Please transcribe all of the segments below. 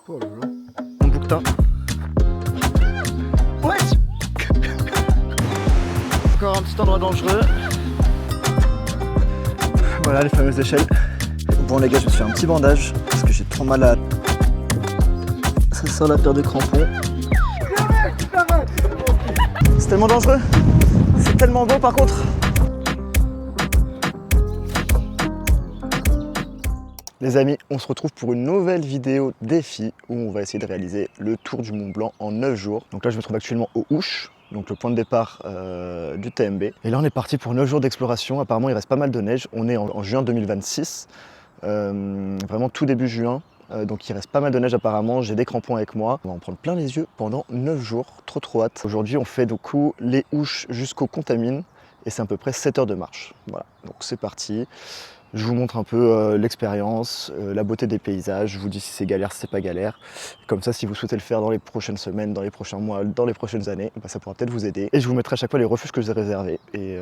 Oh là là. Mon bouquetin. Ouais. Encore un petit endroit dangereux. Voilà les fameuses échelles. Bon les gars, je me suis fait un petit bandage parce que j'ai trop mal à... Ça sort la paire de crampons. C'est tellement dangereux. C'est tellement beau par contre. Les amis, on se retrouve pour une nouvelle vidéo défi où on va essayer de réaliser le tour du Mont Blanc en 9 jours. Donc là, je me trouve actuellement au Ouche, donc le point de départ du TMB. Et là, on est parti pour 9 jours d'exploration. Apparemment, il reste pas mal de neige. On est en juin 2026, vraiment tout début juin. Donc il reste pas mal de neige apparemment. J'ai des crampons avec moi. On va en prendre plein les yeux pendant 9 jours. Trop hâte. Aujourd'hui, on fait du coup les Ouches jusqu'au Contamine. Et c'est à peu près 7 heures de marche. Voilà, donc c'est parti. Je vous montre un peu l'expérience, la beauté des paysages, je vous dis si c'est galère, si c'est pas galère. Comme ça, si vous souhaitez le faire dans les prochaines semaines, dans les prochains mois, dans les prochaines années, bah, ça pourra peut-être vous aider. Et je vous mettrai à chaque fois les refuges que j'ai réservés et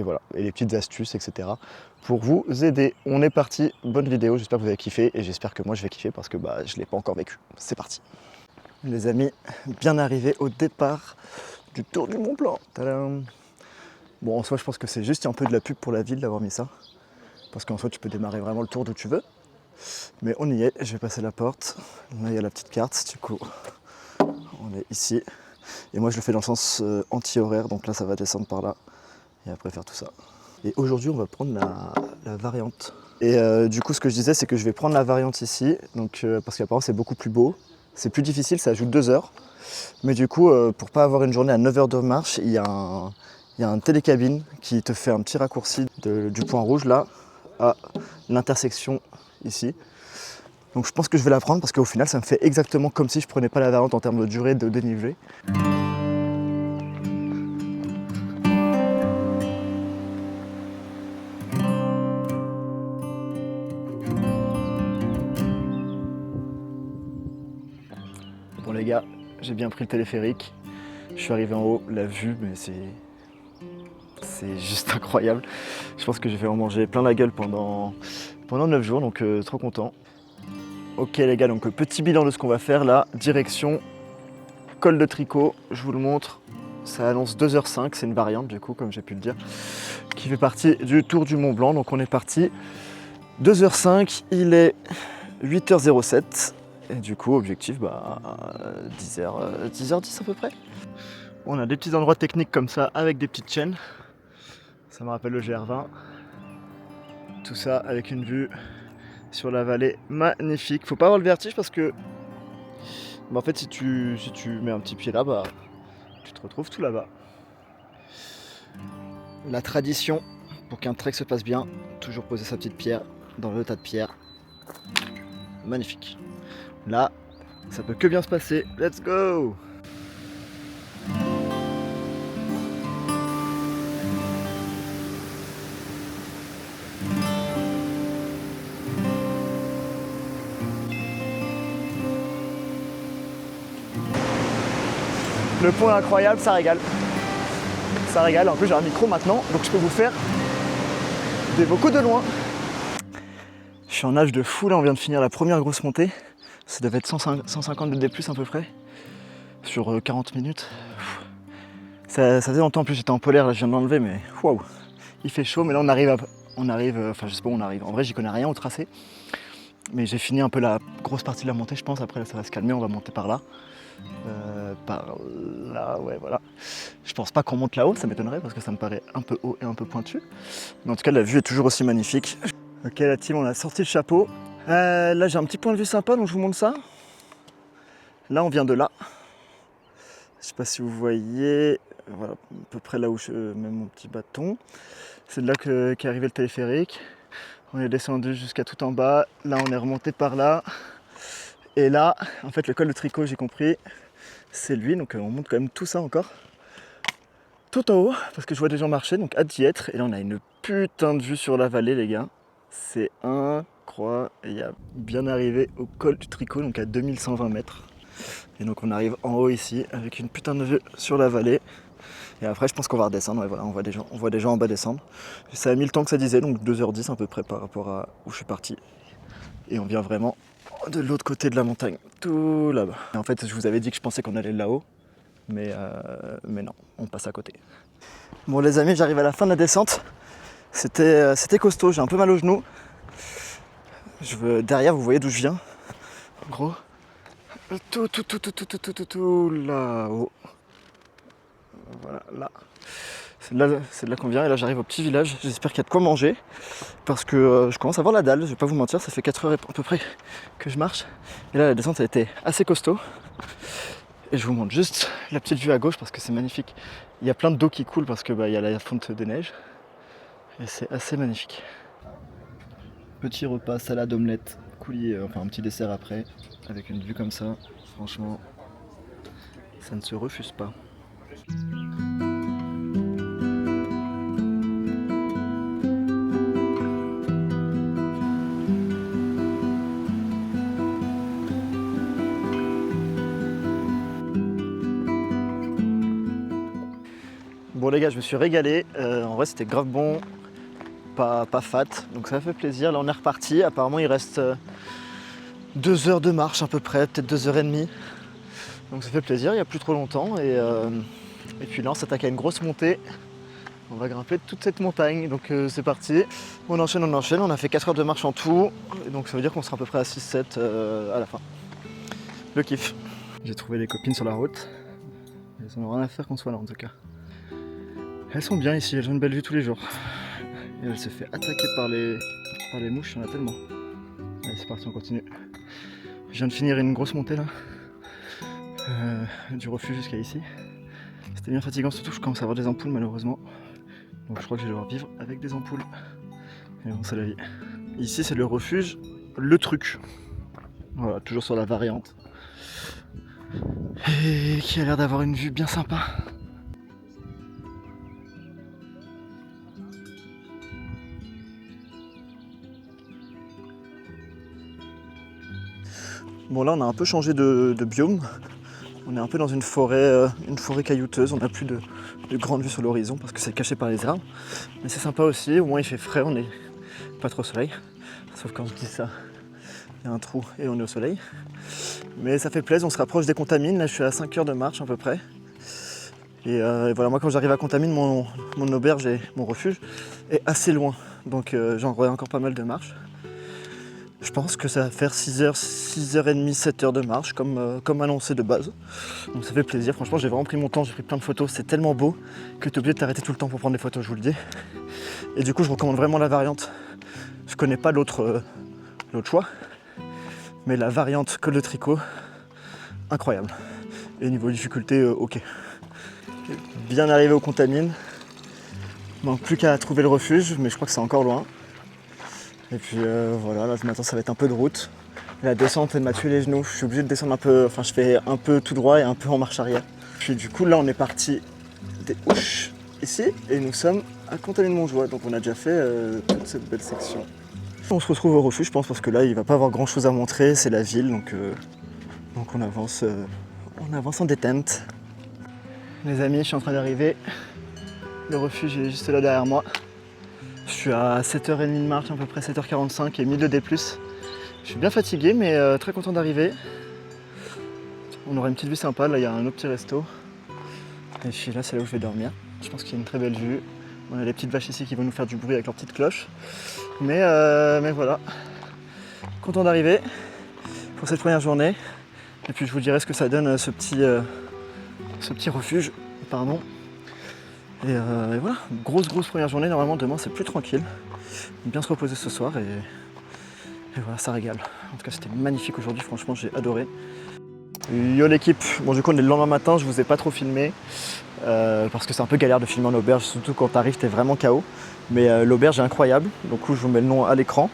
voilà, et les petites astuces, etc. pour vous aider. On est parti, bonne vidéo, j'espère que vous avez kiffé et j'espère que moi je vais kiffer parce que bah, je ne l'ai pas encore vécu. C'est parti. Les amis, bien arrivé au départ du Tour du Mont Blanc. Tadam. Bon, en soi, je pense que c'est juste un peu de la pub pour la ville d'avoir mis ça. Parce qu'en soi, tu peux démarrer vraiment le tour d'où tu veux. Mais on y est, je vais passer la porte. Là, il y a la petite carte, du coup, on est ici. Et moi, je le fais dans le sens anti-horaire, donc là, ça va descendre par là. Et après, faire tout ça. Et aujourd'hui, on va prendre la variante. Et du coup, ce que je disais, c'est que je vais prendre la variante ici, donc, parce qu'apparemment, c'est beaucoup plus beau. C'est plus difficile, ça ajoute 2 heures. Mais du coup, pour pas avoir une journée à 9 heures de marche, il y a un télécabine qui te fait un petit raccourci du point rouge, là, à l'intersection ici. Donc je pense que je vais la prendre parce qu'au final ça me fait exactement comme si je prenais pas la variante en termes de durée de dénivelé. Bon les gars, j'ai bien pris le téléphérique. Je suis arrivé en haut, la vue, mais c'est juste incroyable. Je pense que je vais en manger plein la gueule pendant 9 jours, donc trop content. Ok les gars, donc petit bilan de ce qu'on va faire là, direction col de Tricot, je vous le montre, ça annonce 2h05, c'est une variante du coup comme j'ai pu le dire, qui fait partie du Tour du Mont Blanc, donc on est parti 2h05, il est 8h07, et du coup objectif 10h10 à peu près. On a des petits endroits techniques comme ça avec des petites chaînes, ça me rappelle le GR20, tout ça avec une vue sur la vallée magnifique. Faut pas avoir le vertige parce que en fait si tu mets un petit pied là, bah tu te retrouves tout là-bas. La tradition pour qu'un trek se passe bien, toujours poser sa petite pierre dans le tas de pierres. Magnifique. Là, ça peut que bien se passer. Let's go! Le pont est incroyable, ça régale. Ça régale. En plus, j'ai un micro maintenant, donc je peux vous faire des vocaux de loin. Je suis en nage de fou, là, on vient de finir la première grosse montée. Ça devait être 150 de D+, à peu près, sur 40 minutes. Ça faisait longtemps, en plus j'étais en polaire, là je viens de l'enlever, mais waouh, il fait chaud, mais là on arrive, enfin je sais pas où on arrive. En vrai, j'y connais rien au tracé, mais j'ai fini un peu la grosse partie de la montée, je pense. Après, là, ça va se calmer, on va monter par là. Ouais, voilà. Je pense pas qu'on monte là-haut, ça m'étonnerait parce que ça me paraît un peu haut et un peu pointu. Mais en tout cas, la vue est toujours aussi magnifique. Ok, la team, on a sorti le chapeau. Là, j'ai un petit point de vue sympa, donc je vous montre ça. Là, on vient de là. Je sais pas si vous voyez, voilà, à peu près là où je mets mon petit bâton. C'est de là qu'est arrivé le téléphérique. On est descendu jusqu'à tout en bas. Là, on est remonté par là. Et là, en fait, le col de Tricot, j'ai compris, c'est lui. Donc, on monte quand même tout ça encore. Tout en haut, parce que je vois des gens marcher, donc hâte d'y être. Et là, on a une putain de vue sur la vallée, les gars. C'est incroyable. Bien arrivé au col du Tricot, donc à 2120 mètres. Et donc on arrive en haut ici avec une putain de vue sur la vallée. Et après je pense qu'on va redescendre, ouais, voilà, on voit des gens en bas descendre. Ça a mis le temps que ça disait, donc 2h10 à peu près par rapport à où je suis parti. Et on vient vraiment de l'autre côté de la montagne, tout là-bas. En fait, je vous avais dit que je pensais qu'on allait là-haut, mais non, on passe à côté. Bon les amis, j'arrive à la fin de la descente. C'était costaud, j'ai un peu mal au genou. Derrière, vous voyez d'où je viens. En gros, tout là-haut. Voilà, là. C'est de là qu'on vient et là j'arrive au petit village. J'espère qu'il y a de quoi manger parce que je commence à avoir la dalle, je vais pas vous mentir, ça fait 4 heures à peu près que je marche. Et là la descente a été assez costaud. Et je vous montre juste la petite vue à gauche parce que c'est magnifique. Il y a plein d'eau qui coule parce que il y a la fonte des neiges. Et c'est assez magnifique. Petit repas, salade, omelette, coulis, enfin un petit dessert après, avec une vue comme ça, franchement, ça ne se refuse pas. Bon les gars, je me suis régalé, en vrai c'était grave bon, pas fat, donc ça fait plaisir. Là on est reparti, apparemment il reste 2 heures de marche à peu près, peut-être 2h30. Donc ça fait plaisir, il n'y a plus trop longtemps. Et puis là on s'attaque à une grosse montée. On va grimper toute cette montagne, donc c'est parti. On enchaîne, on a fait 4 heures de marche en tout. Et donc ça veut dire qu'on sera à peu près à 6-7 à la fin. Le kiff. J'ai trouvé des copines sur la route. Elles n'ont rien à faire qu'on soit là en tout cas. Elles sont bien ici, elles ont une belle vue tous les jours. Et elle se fait attaquer par les mouches, il y en a tellement. Allez c'est parti, on continue. Je viens de finir une grosse montée là. Du refuge jusqu'à ici. C'était bien fatigant, surtout que je commence à avoir des ampoules malheureusement. Donc je crois que je vais devoir vivre avec des ampoules. Mais bon, c'est la vie. Ici c'est le refuge, le truc. Voilà, toujours sur la variante. Et qui a l'air d'avoir une vue bien sympa. Bon là on a un peu changé de biome. On est un peu dans une forêt caillouteuse, on n'a plus de grande vue sur l'horizon parce que c'est caché par les arbres. Mais c'est sympa aussi, au moins il fait frais, on n'est pas trop au soleil. Sauf quand je dis ça, il y a un trou et on est au soleil. Mais ça fait plaisir, on se rapproche des Contamines, là je suis à 5 heures de marche à peu près. Et voilà, moi quand j'arrive à Contamine, mon auberge et mon refuge est assez loin. Donc j'en aurai encore pas mal de marche. Je pense que ça va faire 6h30, 7h de marche comme annoncé de base. Donc ça fait plaisir, franchement j'ai vraiment pris mon temps, j'ai pris plein de photos, c'est tellement beau que tu es obligé de t'arrêter tout le temps pour prendre des photos, je vous le dis. Et du coup je recommande vraiment la variante. Je connais pas l'autre choix, mais la variante col de tricot, incroyable. Et niveau difficulté, ok. Bien arrivé aux Contamines. Manque plus qu'à trouver le refuge, mais je crois que c'est encore loin. Et puis voilà, là maintenant ça va être un peu de route. La descente elle m'a tué les genoux, je suis obligé de descendre un peu, enfin je fais un peu tout droit et un peu en marche arrière. Puis du coup là on est parti des Ouches ici et nous sommes à Contamine-Montjoie, donc on a déjà fait toute cette belle section. On se retrouve au refuge je pense parce que là il va pas avoir grand chose à montrer, c'est la ville donc on avance en détente. Les amis, je suis en train d'arriver, le refuge est juste là derrière moi. Je suis à 7h30 de marche, à peu près 7h45 et 1000 de D+. Je suis bien fatigué mais très content d'arriver. On aura une petite vue sympa, là il y a un autre petit resto. Et puis là c'est là où je vais dormir. Je pense qu'il y a une très belle vue. On a les petites vaches ici qui vont nous faire du bruit avec leurs petites cloches. Mais voilà, content d'arriver pour cette première journée. Et puis je vous dirai ce que ça donne ce petit refuge. Pardon. Et voilà, grosse première journée, normalement demain c'est plus tranquille. Bien se reposer ce soir et voilà, ça régale. En tout cas c'était magnifique aujourd'hui, franchement j'ai adoré. Yo l'équipe, bon du coup on est le lendemain matin, je vous ai pas trop filmé parce que c'est un peu galère de filmer en auberge, surtout quand t'arrives t'es vraiment KO. Mais l'auberge est incroyable, donc je vous mets le nom à l'écran.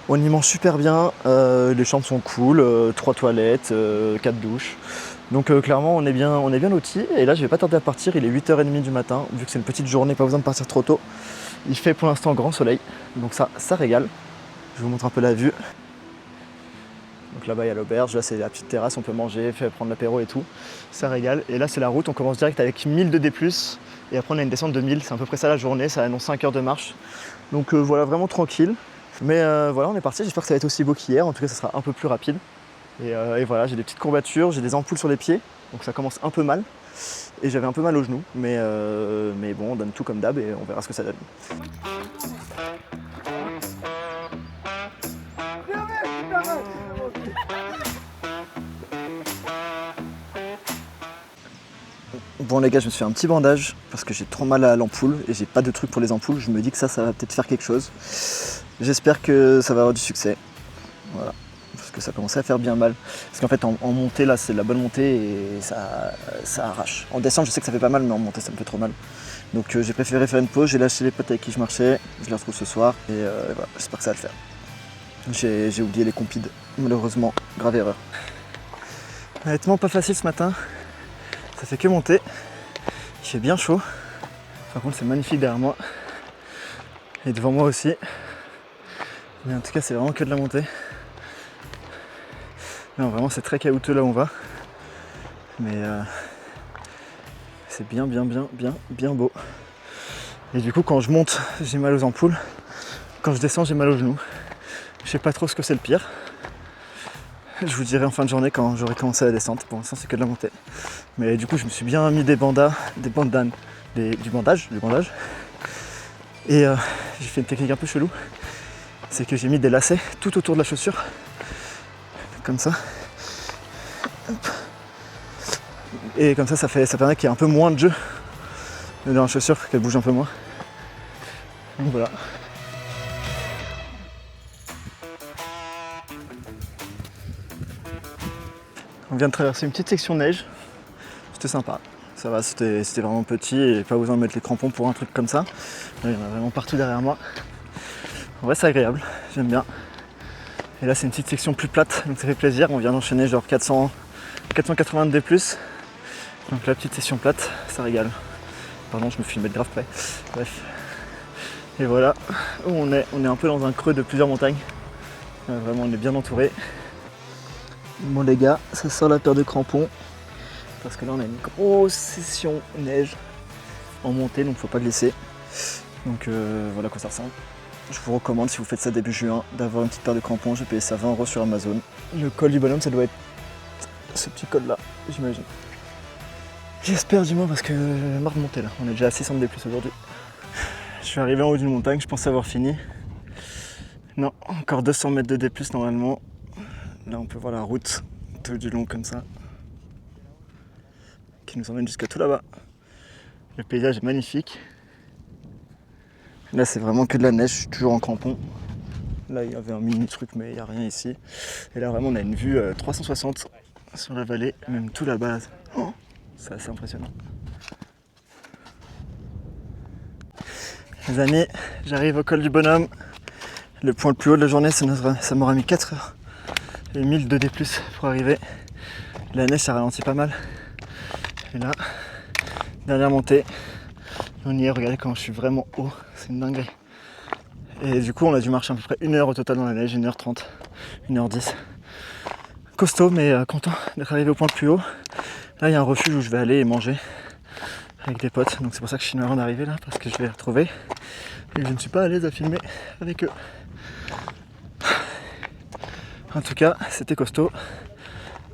On y mange super bien, les chambres sont cool, 3 toilettes, 4 douches. Donc clairement on est bien lotis et là je vais pas tarder à partir, il est 8h30 du matin, vu que c'est une petite journée, pas besoin de partir trop tôt. Il fait pour l'instant grand soleil, donc ça régale. Je vous montre un peu la vue. Donc là-bas il y a l'auberge, là c'est la petite terrasse, on peut manger, prendre l'apéro et tout. Ça régale. Et là c'est la route, on commence direct avec 1000 de D+, et après on a une descente de 1000, c'est à peu près ça la journée, ça annonce 5 heures de marche. Donc voilà, vraiment tranquille. Mais voilà, on est parti, j'espère que ça va être aussi beau qu'hier, en tout cas ça sera un peu plus rapide. Et voilà, j'ai des petites courbatures, j'ai des ampoules sur les pieds, donc ça commence un peu mal. Et j'avais un peu mal aux genoux, mais bon, on donne tout comme d'hab et on verra ce que ça donne. Bon les gars, je me suis fait un petit bandage parce que j'ai trop mal à l'ampoule et j'ai pas de truc pour les ampoules. Je me dis que ça va peut-être faire quelque chose. J'espère que ça va avoir du succès. Voilà, parce que ça commençait à faire bien mal. Parce qu'en fait en montée là c'est de la bonne montée et ça arrache. En descente je sais que ça fait pas mal, mais en montée ça me fait trop mal. Donc j'ai préféré faire une pause, j'ai lâché les potes avec qui je marchais, je les retrouve ce soir et voilà, j'espère que ça va le faire. J'ai oublié les compides, malheureusement, grave erreur. Honnêtement pas facile ce matin, ça fait que monter, il fait bien chaud. Par contre c'est magnifique derrière moi et devant moi aussi. Mais en tout cas c'est vraiment que de la montée. Non vraiment c'est très caouteux là où on va. Mais c'est bien beau. Et du coup quand je monte j'ai mal aux ampoules, quand je descends j'ai mal aux genoux. Je sais pas trop ce que c'est le pire. Je vous dirai en fin de journée quand j'aurai commencé la descente. Pour l'instant c'est que de la montée. Mais du coup je me suis bien mis du bandage. Et j'ai fait une technique un peu chelou. C'est que j'ai mis des lacets tout autour de la chaussure. Comme ça. Hop. Et comme ça permet qu'il y ait un peu moins de jeu dans la chaussure, qu'elle bouge un peu moins. Donc voilà. On vient de traverser une petite section de neige. C'était sympa. Ça va, c'était vraiment petit et pas besoin de mettre les crampons pour un truc comme ça. Là, il y en a vraiment partout derrière moi. En vrai, c'est agréable, j'aime bien. Et là, c'est une petite section plus plate, donc ça fait plaisir. On vient d'enchaîner genre 480 de D+. Donc la petite session plate, ça régale. Pardon, je me filmais de grave près. Bref. Et voilà où on est. On est un peu dans un creux de plusieurs montagnes. Vraiment, on est bien entouré. Bon les gars, ça sort la paire de crampons. Parce que là, on a une grosse session neige en montée, donc faut pas glisser. Donc voilà à quoi ça ressemble. Je vous recommande, si vous faites ça début juin, d'avoir une petite paire de crampons. J'ai payé ça 20 € sur Amazon. Le col du bonhomme, ça doit être ce petit col là, j'imagine. J'espère du moins parce que j'ai marre de monter là. On est déjà à 600 D+ aujourd'hui. Je suis arrivé en haut d'une montagne, je pensais avoir fini. Non, encore 200 mètres de D+ normalement. Là on peut voir la route tout du long comme ça, qui nous emmène jusqu'à tout là-bas. Le paysage est magnifique. Là c'est vraiment que de la neige, je suis toujours en crampons. Là il y avait un mini truc mais il n'y a rien ici. Et là vraiment on a une vue 360 sur la vallée, même tout là-bas. Oh, c'est assez impressionnant. Les amis, j'arrive au col du bonhomme. Le point le plus haut de la journée, ça m'aura mis 4 heures et 1000 de D+ pour arriver. La neige ça ralentit pas mal. Et là, dernière montée. On y est, regardez comment je suis vraiment haut, c'est une dinguerie. Et du coup on a dû marcher à peu près 1 heure au total dans la neige, 1h30, 1h10. Costaud mais content d'être arrivé au point le plus haut. Là il y a un refuge où je vais aller et manger avec des potes, donc c'est pour ça que je suis heureux d'arriver là, parce que je vais les retrouver. Et je ne suis pas à l'aise à filmer avec eux. En tout cas, c'était costaud.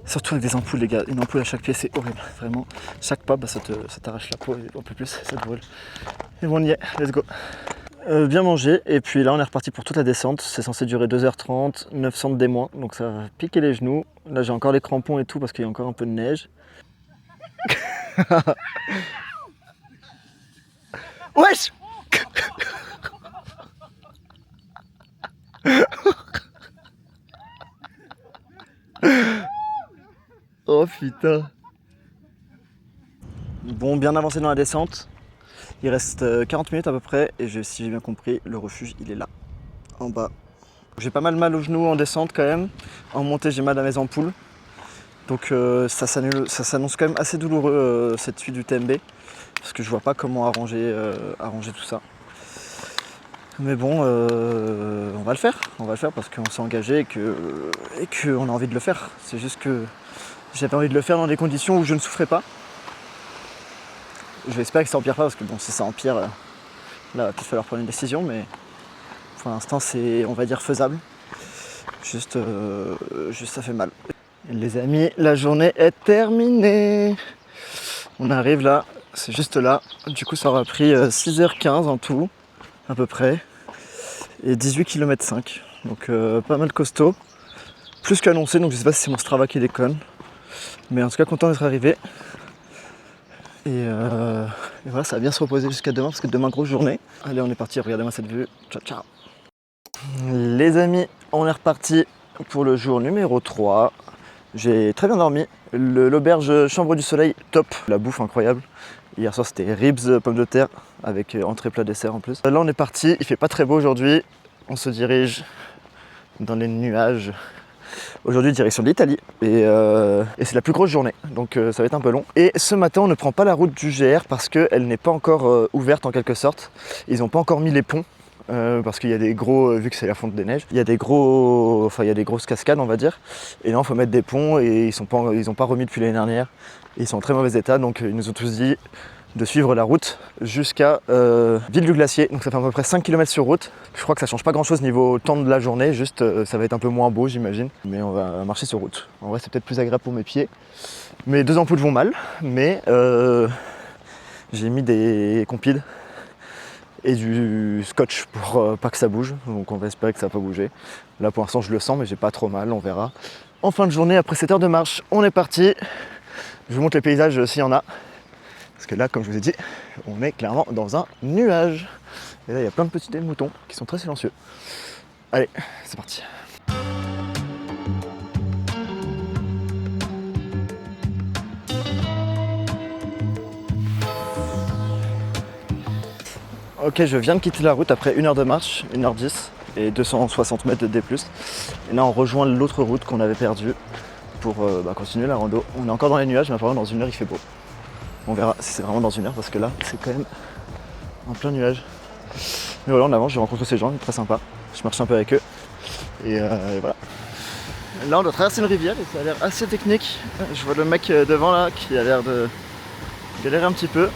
Surtout avec des ampoules les gars, une ampoule à chaque pied c'est horrible, vraiment. Chaque pas, ça t'arrache la peau et un peu plus, ça te brûle. Et bon on y est, let's go. Bien mangé, et puis là on est reparti pour toute la descente. C'est censé durer 2h30, 900 de D-, donc ça va piquer les genoux. Là j'ai encore les crampons et tout parce qu'il y a encore un peu de neige. Wesh. Oh putain. Bon, bien avancé dans la descente. Il reste 40 minutes à peu près et si j'ai bien compris, le refuge il est là, en bas. J'ai pas mal aux genoux en descente quand même. En montée j'ai mal à mes ampoules. Donc ça s'annonce quand même assez douloureux cette suite du TMB. Parce que je vois pas comment arranger tout ça. Mais bon, on va le faire parce qu'on s'est engagé et qu'on a envie de le faire. C'est juste que j'avais envie de le faire dans des conditions où je ne souffrais pas. Je vais espérer que ça empire pas parce que bon, si ça empire, là il va peut-être falloir prendre une décision, mais Pour l'instant, c'est, on va dire, faisable. Juste ça fait mal. Les amis, la journée est terminée. On arrive là, c'est juste là. Du coup, ça aura pris 6h15 en tout, à peu près. Et 18 km 5. Donc pas mal costaud. Plus qu'annoncé, donc je sais pas si c'est mon Strava qui déconne. Mais en tout cas, content d'être arrivé. Et voilà, ça va bien se reposer jusqu'à demain, parce que demain, grosse journée. Allez, on est parti, regardez-moi cette vue. Ciao, ciao. Les amis, on est reparti pour le jour numéro 3. J'ai très bien dormi. L'auberge Chambre du Soleil, top. La bouffe incroyable. Hier soir, c'était ribs, pommes de terre, avec entrée, plat, dessert en plus. Là, on est parti. Il fait pas très beau aujourd'hui. On se dirige dans les nuages. Aujourd'hui, direction de l'Italie. Et c'est la plus grosse journée. Donc, ça va être un peu long. Et ce matin, on ne prend pas la route du GR parce qu'elle n'est pas encore ouverte en quelque sorte. Ils n'ont pas encore mis les ponts. Parce qu'il y a des gros, vu que c'est la fonte des neiges, il y a des grosses cascades on va dire, et là il faut mettre des ponts et ils ont pas remis depuis l'année dernière, et ils sont en très mauvais état, donc ils nous ont tous dit de suivre la route jusqu'à Ville du Glacier, donc ça fait à peu près 5 km sur route. Je crois que ça change pas grand chose niveau temps de la journée, juste ça va être un peu moins beau j'imagine, mais on va marcher sur route. En vrai c'est peut-être plus agréable pour mes pieds, mes 2 ampoules vont mal, mais j'ai mis des compiles et du scotch pour pas que ça bouge, donc on va espérer que ça va pas bouger. Là pour l'instant je le sens mais j'ai pas trop mal, on verra. En fin de journée, après 7 heures de marche, on est parti. Je vous montre les paysages s'il y en a, parce que là comme je vous ai dit, on est clairement dans un nuage. Et là il y a plein de petits moutons qui sont très silencieux. Allez, c'est parti. Ok, je viens de quitter la route après 1 heure de marche, 1h10 et 260 mètres de D+. Et là on rejoint l'autre route qu'on avait perdue pour continuer la rando. On est encore dans les nuages, mais apparemment dans 1 heure il fait beau. On verra si c'est vraiment dans 1 heure parce que là c'est quand même en plein nuage. Mais voilà, en avance, j'ai rencontré ces gens, très sympas. Je marche un peu avec eux et voilà. Là on doit traverser une rivière et ça a l'air assez technique. Je vois le mec devant là qui a l'air de galérer un petit peu.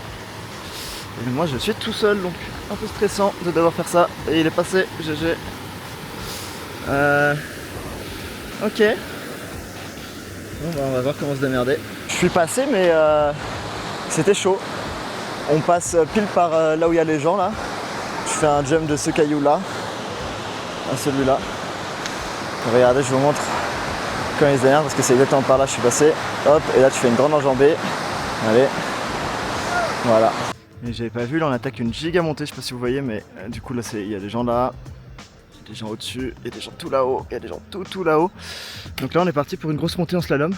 Et moi je suis tout seul, donc un peu stressant de devoir faire ça. Et il est passé, GG. Ok. Bon bah on va voir comment se démerder. Je suis passé mais c'était chaud. On passe pile par là où il y a les gens là. Je fais un jump de ce caillou là à celui-là. Regardez, je vous montre quand ils énervent parce que c'est exactement par là que je suis passé. Hop, et là tu fais une grande enjambée. Allez. Voilà. Et j'avais pas vu, là on attaque une giga montée, je sais pas si vous voyez, mais du coup là il y a des gens là, il y a des gens au-dessus, il y a des gens tout là-haut, il y a des gens tout là-haut. Donc là on est parti pour une grosse montée en slalom.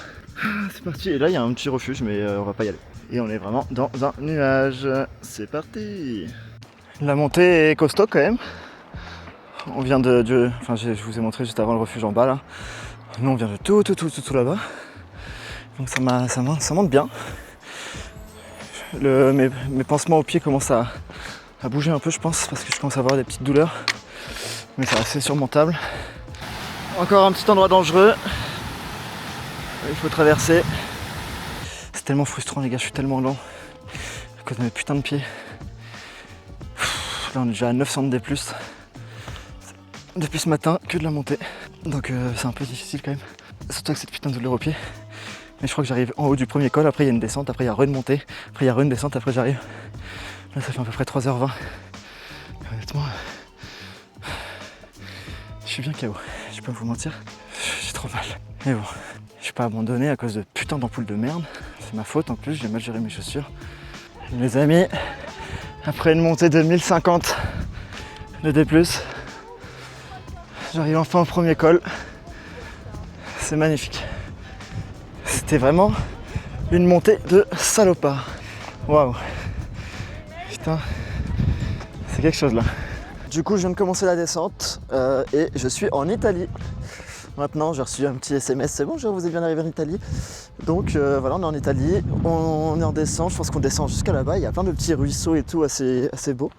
C'est parti, et là il y a un petit refuge, mais on va pas y aller. Et on est vraiment dans un nuage. C'est parti. La montée est costaud quand même. On vient enfin je vous ai montré juste avant le refuge en bas là. Nous on vient de tout là-bas. Donc ça monte bien. Mes pansements aux pieds commencent à bouger un peu je pense, parce que je commence à avoir des petites douleurs, mais c'est assez surmontable. Encore un petit endroit dangereux, il faut traverser. C'est tellement frustrant les gars, je suis tellement lent à cause de mes putains de pieds. Là on est déjà à 900 de D+, depuis ce matin, que de la montée, donc c'est un peu difficile quand même, surtout avec cette putain de douleur aux pieds. Mais je crois que j'arrive en haut du premier col, après il y a une descente, après il y a une montée, après il y a une descente, après j'arrive. Là ça fait à peu près 3h20. Honnêtement, je suis bien KO, je vais pas vous mentir, j'ai trop mal. Mais bon, je suis pas abandonné à cause de putain d'ampoule de merde, c'est ma faute en plus, j'ai mal géré mes chaussures. Les amis, après une montée de 1050 de D+, j'arrive enfin au premier col, c'est magnifique. C'était vraiment une montée de salopard. Waouh. Putain, c'est quelque chose là. Du coup, je viens de commencer la descente et je suis en Italie. Maintenant, j'ai reçu un petit SMS, c'est bon, je vous ai bien arrivé en Italie. Donc voilà, on est en Italie, on est en descente, je pense qu'on descend jusqu'à là-bas. Il y a plein de petits ruisseaux et tout assez beaux.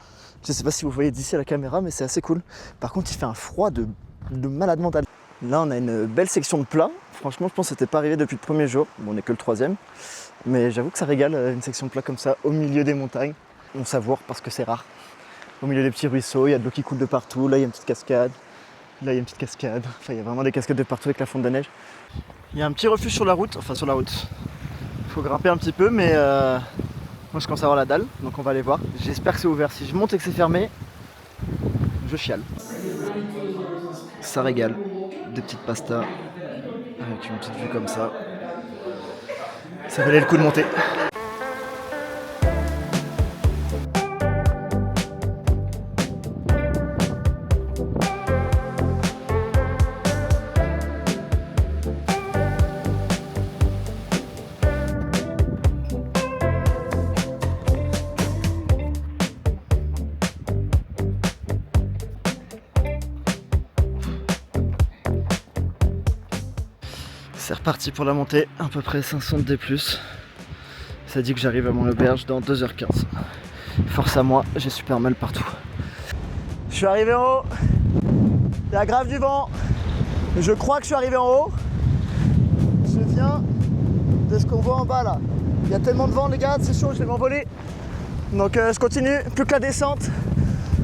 Je sais pas si vous voyez d'ici à la caméra, mais c'est assez cool. Par contre, il fait un froid de malade mental. Là, on a une belle section de plat. Franchement, je pense que c'était pas arrivé depuis le premier jour. Bon, on n'est que le 3e. Mais j'avoue que ça régale, une section de plat comme ça, au milieu des montagnes. On savoure parce que c'est rare. au milieu des petits ruisseaux, il y a de l'eau qui coule de partout, là il y a une petite cascade, là il y a une petite cascade, enfin il y a vraiment des cascades de partout avec la fonte de neige. Il y a un petit refuge sur la route, il faut grimper un petit peu mais moi je commence à avoir la dalle, donc on va aller voir. J'espère que c'est ouvert, si je monte et que c'est fermé, je chiale. Ça régale, des petites pastas, avec une petite vue comme ça. Ça valait le coup de monter. C'est reparti pour la montée, à peu près 500 D+. Ça dit que j'arrive à mon auberge dans 2h15. Force à moi, j'ai super mal partout. Je suis arrivé en haut. Il y a grave du vent. Je crois que je suis arrivé en haut. Je viens de ce qu'on voit en bas là. Il y a tellement de vent les gars, c'est chaud, je vais m'envoler. Donc je continue, plus que la descente.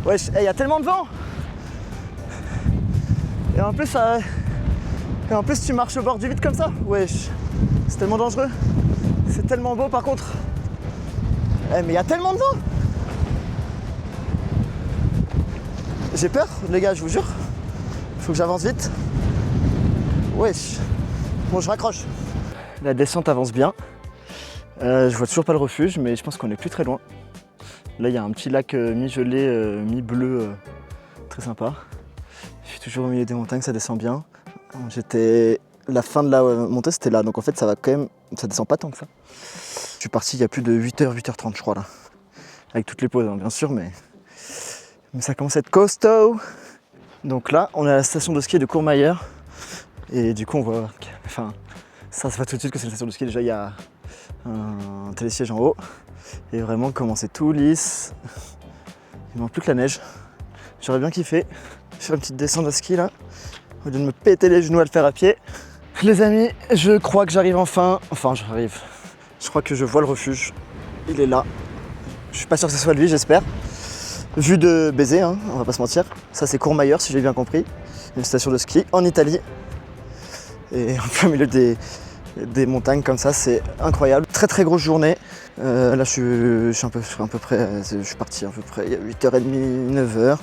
Wesh, il y a tellement de vent. Et en plus ça... Et en plus tu marches au bord du vide comme ça, wesh, c'est tellement dangereux. C'est tellement beau par contre. Eh mais il y a tellement de vent. J'ai peur les gars, je vous jure. Faut que j'avance vite. Wesh. Bon je raccroche. La descente avance bien. Je vois toujours pas le refuge mais je pense qu'on est plus très loin. Là il y a un petit lac mi-gelé, mi-bleu, très sympa. Je suis toujours au milieu des montagnes, ça descend bien. La fin de la montée c'était là, donc en fait ça va quand même, ça descend pas tant que ça. Je suis parti il y a plus de 8h, 8h30 je crois là. Avec toutes les pauses hein, bien sûr, mais ça commence à être costaud. Donc là on est à la station de ski de Courmayeur. Et du coup on voit, enfin ça se voit tout de suite que c'est une station de ski. Déjà il y a un télésiège en haut. Et vraiment comment c'est tout lisse. Il manque plus que la neige. J'aurais bien kiffé faire une petite descente de ski là. Au lieu de me péter les genoux à le faire à pied. Les amis, je crois que j'arrive enfin. Enfin, j'arrive. Je crois que je vois le refuge. Il est là. Je suis pas sûr que ce soit lui, j'espère. Vue de baiser, hein, on va pas se mentir. Ça, c'est Courmayeur, si j'ai bien compris. Une station de ski en Italie. Et en plein milieu des montagnes comme ça, c'est incroyable. Très très grosse journée. Là, je suis à peu près. Je suis parti à peu près. Il y a 8h30, 9h.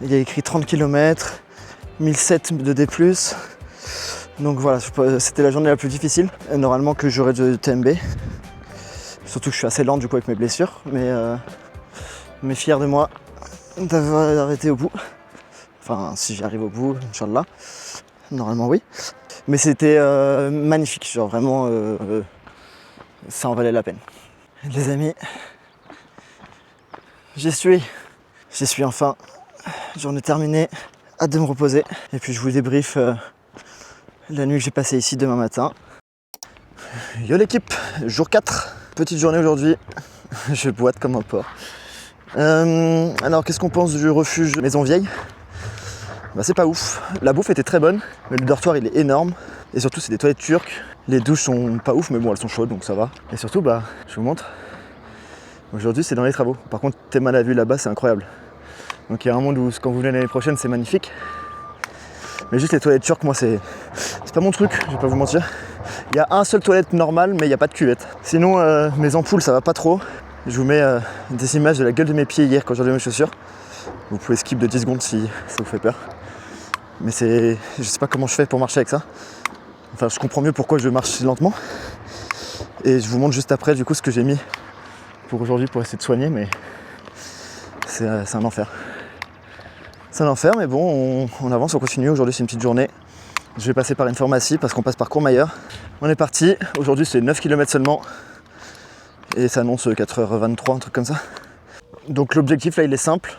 Il y a écrit 30 km. 1007 de D+. Donc voilà, c'était la journée la plus difficile. Normalement que j'aurais de TMB. Surtout que je suis assez lent du coup avec mes blessures. Mais fier de moi d'avoir arrêté au bout. Enfin, si j'arrive au bout, Inch'Allah. Normalement oui. Mais c'était magnifique, genre vraiment ça en valait la peine. Les amis, j'y suis enfin. Journée terminée. Hâte de me reposer. Et puis je vous débriefe la nuit que j'ai passée ici demain matin. Yo l'équipe, jour 4, petite journée aujourd'hui. Je boite comme un porc. Alors qu'est-ce qu'on pense du refuge Maison Vieille? Bah c'est pas ouf. La bouffe était très bonne, mais le dortoir il est énorme. Et surtout c'est des toilettes turques. Les douches sont pas ouf mais bon elles sont chaudes donc ça va. Et surtout bah je vous montre. Aujourd'hui c'est dans les travaux. Par contre Théma la vue là-bas c'est incroyable. Donc il y a un monde où quand vous venez l'année prochaine c'est magnifique. Mais juste les toilettes turques moi c'est pas mon truc, je vais pas vous mentir. Il y a un seul toilette normal mais il n'y a pas de cuvette. Sinon mes ampoules ça va pas trop. Je vous mets des images de la gueule de mes pieds hier quand j'ai enlevé mes chaussures. Vous pouvez skip de 10 secondes si ça vous fait peur. Mais je sais pas comment je fais pour marcher avec ça. Enfin je comprends mieux pourquoi je marche lentement. Et je vous montre juste après du coup ce que j'ai mis pour aujourd'hui pour essayer de soigner, mais c'est un enfer. C'est un enfer mais bon on avance, on continue. Aujourd'hui c'est une petite journée. Je vais passer par une pharmacie parce qu'on passe par Courmayeur. On est parti, aujourd'hui c'est 9 km seulement. Et ça annonce 4h23, un truc comme ça. Donc l'objectif là il est simple.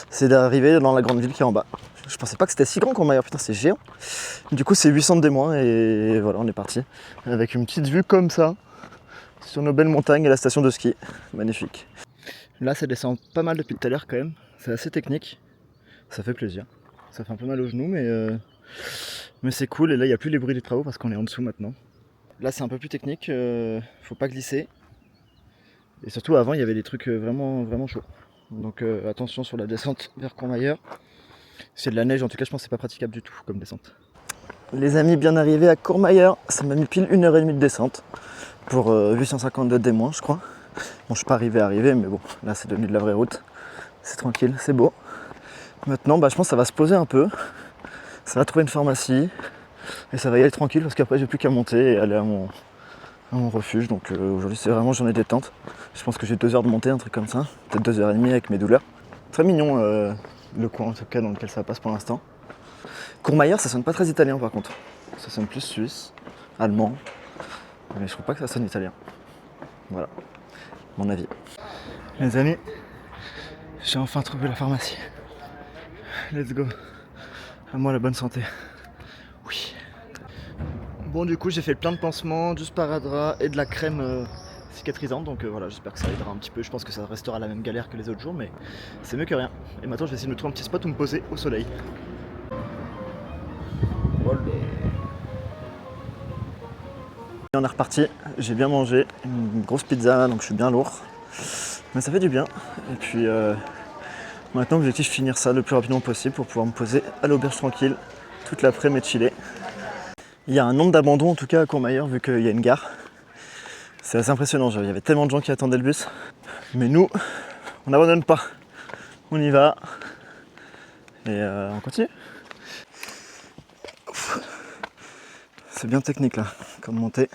C'est d'arriver dans la grande ville qui est en bas. Je pensais pas que c'était si grand Courmayeur, putain c'est géant. Du coup c'est 800 des moins et voilà on est parti. Avec une petite vue comme ça, sur nos belles montagnes et la station de ski. Magnifique. Là ça descend pas mal depuis tout à l'heure quand même. C'est assez technique. Ça fait plaisir. Ça fait un peu mal aux genoux mais c'est cool. Et là il n'y a plus les bruits des travaux parce qu'on est en dessous maintenant. Là c'est un peu plus technique, faut pas glisser. Et surtout avant il y avait des trucs vraiment chauds. Donc attention sur la descente vers Courmayeur. C'est de la neige, en tout cas je pense que c'est pas praticable du tout comme descente. Les amis, bien arrivés à Courmayeur, ça m'a mis pile 1h30 de descente pour 852 D-, je crois. Bon, je suis pas arrivé, mais bon, là c'est devenu de la vraie route. C'est tranquille, c'est beau. Maintenant, je pense que ça va se poser un peu. Ça va trouver une pharmacie et ça va y aller tranquille parce qu'après j'ai plus qu'à monter et aller à mon refuge. Donc aujourd'hui c'est vraiment journée détente. Je pense que j'ai 2 heures de montée, un truc comme ça. Peut-être 2h30 avec mes douleurs. Très mignon le coin en tout cas dans lequel ça passe pour l'instant. Courmayeur, ça sonne pas très italien par contre. Ça sonne plus suisse, allemand. Mais je trouve pas que ça sonne italien. Voilà, mon avis. Les amis, j'ai enfin trouvé la pharmacie. Let's go. À moi la bonne santé. Oui. Bon, du coup j'ai fait plein de pansements, du sparadrap et de la crème cicatrisante. Donc voilà, j'espère que ça aidera un petit peu. Je pense que ça restera la même galère que les autres jours, mais c'est mieux que rien. Et maintenant je vais essayer de me trouver un petit spot où me poser au soleil. On est reparti, j'ai bien mangé, une grosse pizza, donc je suis bien lourd. Mais ça fait du bien. Et puis maintenant l'objectif, finir ça le plus rapidement possible pour pouvoir me poser à l'auberge tranquille toute l'après-midi et chiller. Il y a un nombre d'abandons en tout cas à Courmayeur vu qu'il y a une gare. C'est assez impressionnant, il y avait tellement de gens qui attendaient le bus. Mais nous, on n'abandonne pas. On y va. Et on continue. C'est bien technique là, comme montée.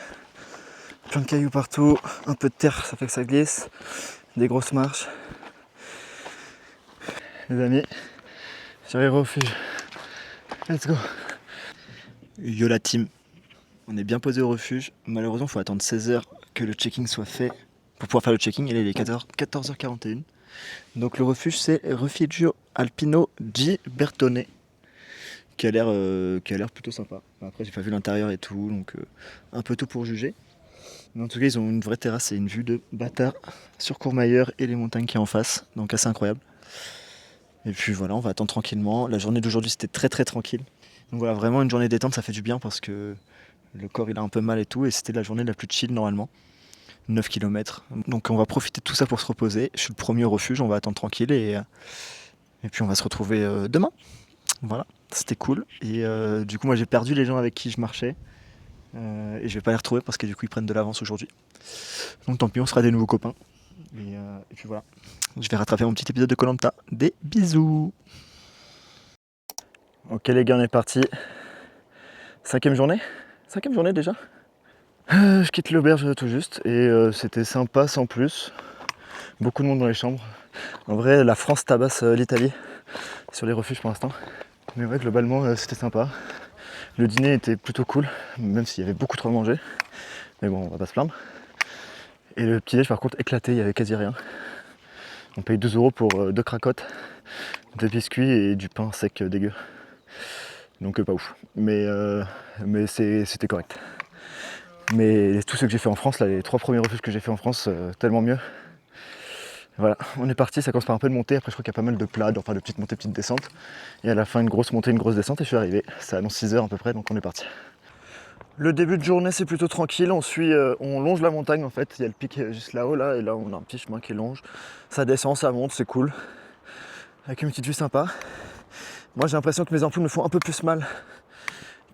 Plein de cailloux partout, un peu de terre, ça fait que ça glisse. Des grosses marches. Les amis, j'arrive au refuge. Let's go. Yo la team. On est bien posé au refuge. Malheureusement, il faut attendre 16h que le checking soit fait pour pouvoir faire le checking. Il est 14h41. Donc le refuge, c'est Refugio Alpino di Bertone, qui a l'air plutôt sympa. Après, j'ai pas vu l'intérieur et tout, donc un peu tout pour juger. Mais en tout cas, ils ont une vraie terrasse et une vue de bâtard sur Courmayeur et les montagnes qui est en face, donc assez incroyable. Et puis voilà, on va attendre tranquillement. La journée d'aujourd'hui, c'était très très tranquille. Donc voilà, vraiment une journée détente, ça fait du bien parce que le corps il a un peu mal et tout, et c'était la journée la plus chill normalement. 9 km. Donc on va profiter de tout ça pour se reposer. Je suis le premier au refuge, on va attendre tranquille et puis on va se retrouver demain. Voilà, c'était cool. Et du coup, moi j'ai perdu les gens avec qui je marchais. Et je vais pas les retrouver parce que du coup ils prennent de l'avance aujourd'hui. Donc tant pis, on sera des nouveaux copains. Et puis voilà, je vais rattraper mon petit épisode de Koh-Lanta. Des bisous. Ok les gars, on est parti. 5e journée déjà. Je quitte l'auberge tout juste et c'était sympa sans plus. Beaucoup de monde dans les chambres. En vrai, la France tabasse l'Italie sur les refuges pour l'instant. Mais ouais, globalement, c'était sympa. Le dîner était plutôt cool, même s'il y avait beaucoup trop à manger. Mais bon, on va pas se plaindre. Et le petit déj par contre éclaté, il y avait quasi rien. On paye 2 € pour 2 cracottes, 2 biscuits et du pain sec dégueu. Donc pas ouf. Mais c'était correct. Mais tout ce que j'ai fait en France, là, les 3 premiers refuges que j'ai fait en France, tellement mieux. Voilà, on est parti, ça commence par un peu de montée, après je crois qu'il y a pas mal de plats, enfin de petites montées, petites descentes. Et à la fin, une grosse montée, une grosse descente et je suis arrivé. Ça annonce 6h à peu près, donc on est parti. Le début de journée c'est plutôt tranquille, on longe la montagne en fait, il y a le pic juste là-haut là, et là on a un petit chemin qui longe. Ça descend, ça monte, c'est cool. Avec une petite vue sympa. Moi j'ai l'impression que mes ampoules me font un peu plus mal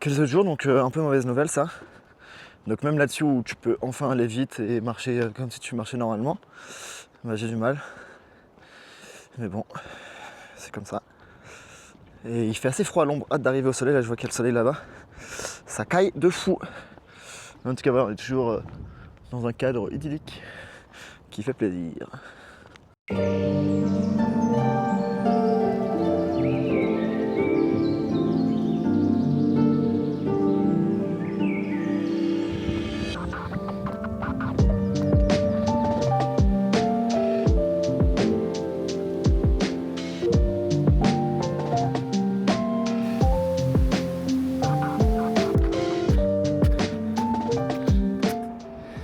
que les autres jours, donc un peu mauvaise nouvelle ça. Donc même là-dessus où tu peux enfin aller vite et marcher comme si tu marchais normalement, j'ai du mal. Mais bon, c'est comme ça. Et il fait assez froid à l'ombre, hâte d'arriver au soleil, là je vois qu'il y a le soleil là-bas. Ça caille de fou. En tout cas voilà, on est toujours dans un cadre idyllique qui fait plaisir.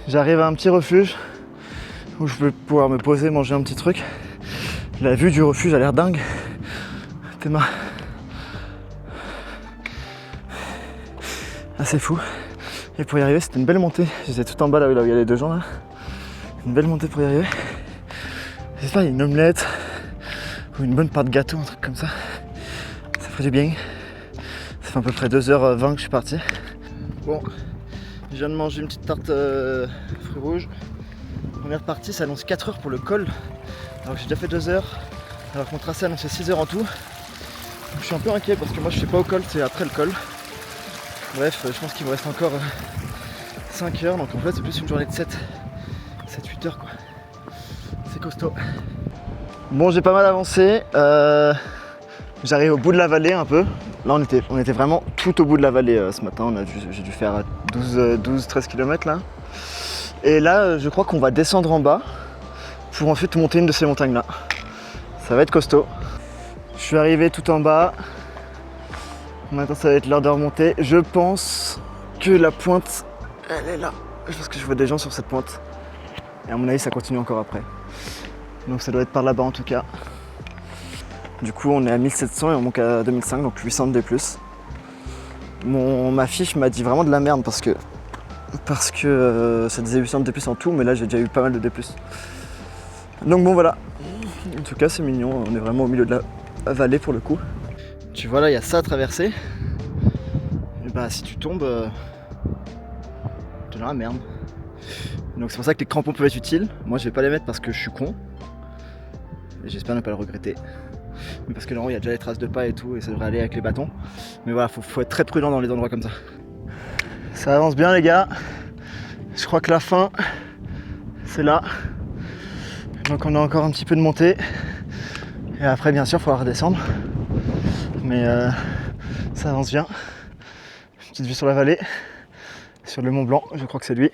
J'arrive à un petit refuge où je peux pouvoir me poser, manger un petit truc. La vue du refuge a l'air dingue. Théma. Assez fou. Et pour y arriver, c'était une belle montée. J'étais tout en bas là où il y a les 2 gens là. Une belle montée pour y arriver. J'espère qu'il y a une omelette, Ou une bonne part de gâteau, un truc comme ça. Ça ferait du bien. Ça fait à peu près 2h20 que je suis parti. Bon, je viens de manger une petite tarte fruits rouges. Première partie, ça annonce 4 heures pour le col. Alors que j'ai déjà fait 2 heures. Alors que mon tracé annonçait 6 heures en tout. Donc je suis un peu inquiet parce que moi je suis pas au col, c'est après le col. Bref, je pense qu'il me reste encore 5 heures. Donc en fait c'est plus une journée de 7-8 heures quoi. C'est costaud. Bon, j'ai pas mal avancé. J'arrive au bout de la vallée un peu. Là on était vraiment tout au bout de la vallée ce matin. J'ai dû faire 12-13 km là. Et là je crois qu'on va descendre en bas pour ensuite monter une de ces montagnes là. Ça va être costaud. Je suis arrivé tout en bas. Maintenant ça va être l'heure de remonter. Je pense que la pointe, elle est là. Parce que je vois des gens sur cette pointe. Et à mon avis ça continue encore après. Donc ça doit être par là-bas en tout cas. Du coup on est à 1700 et on monte à 2005, donc 800 de D+. Ma fiche m'a dit vraiment de la merde parce que ça disait 800 de D+, en tout, mais là j'ai déjà eu pas mal de D+. Donc bon voilà. En tout cas c'est mignon, on est vraiment au milieu de la vallée pour le coup. Tu vois là il y a ça à traverser. Et bah si tu tombes, t'es dans la merde. Donc c'est pour ça que les crampons peuvent être utiles. Moi je vais pas les mettre parce que je suis con. Et j'espère ne pas le regretter. Mais parce que normalement il y a déjà les traces de pas et tout et ça devrait aller avec les bâtons. Mais voilà, faut être très prudent dans les endroits comme ça. Ça avance bien les gars. Je crois que la fin, c'est là. Donc on a encore un petit peu de montée. Et après bien sûr il faudra redescendre. Mais ça avance bien. Petite vue sur la vallée. Sur le Mont Blanc, je crois que c'est lui.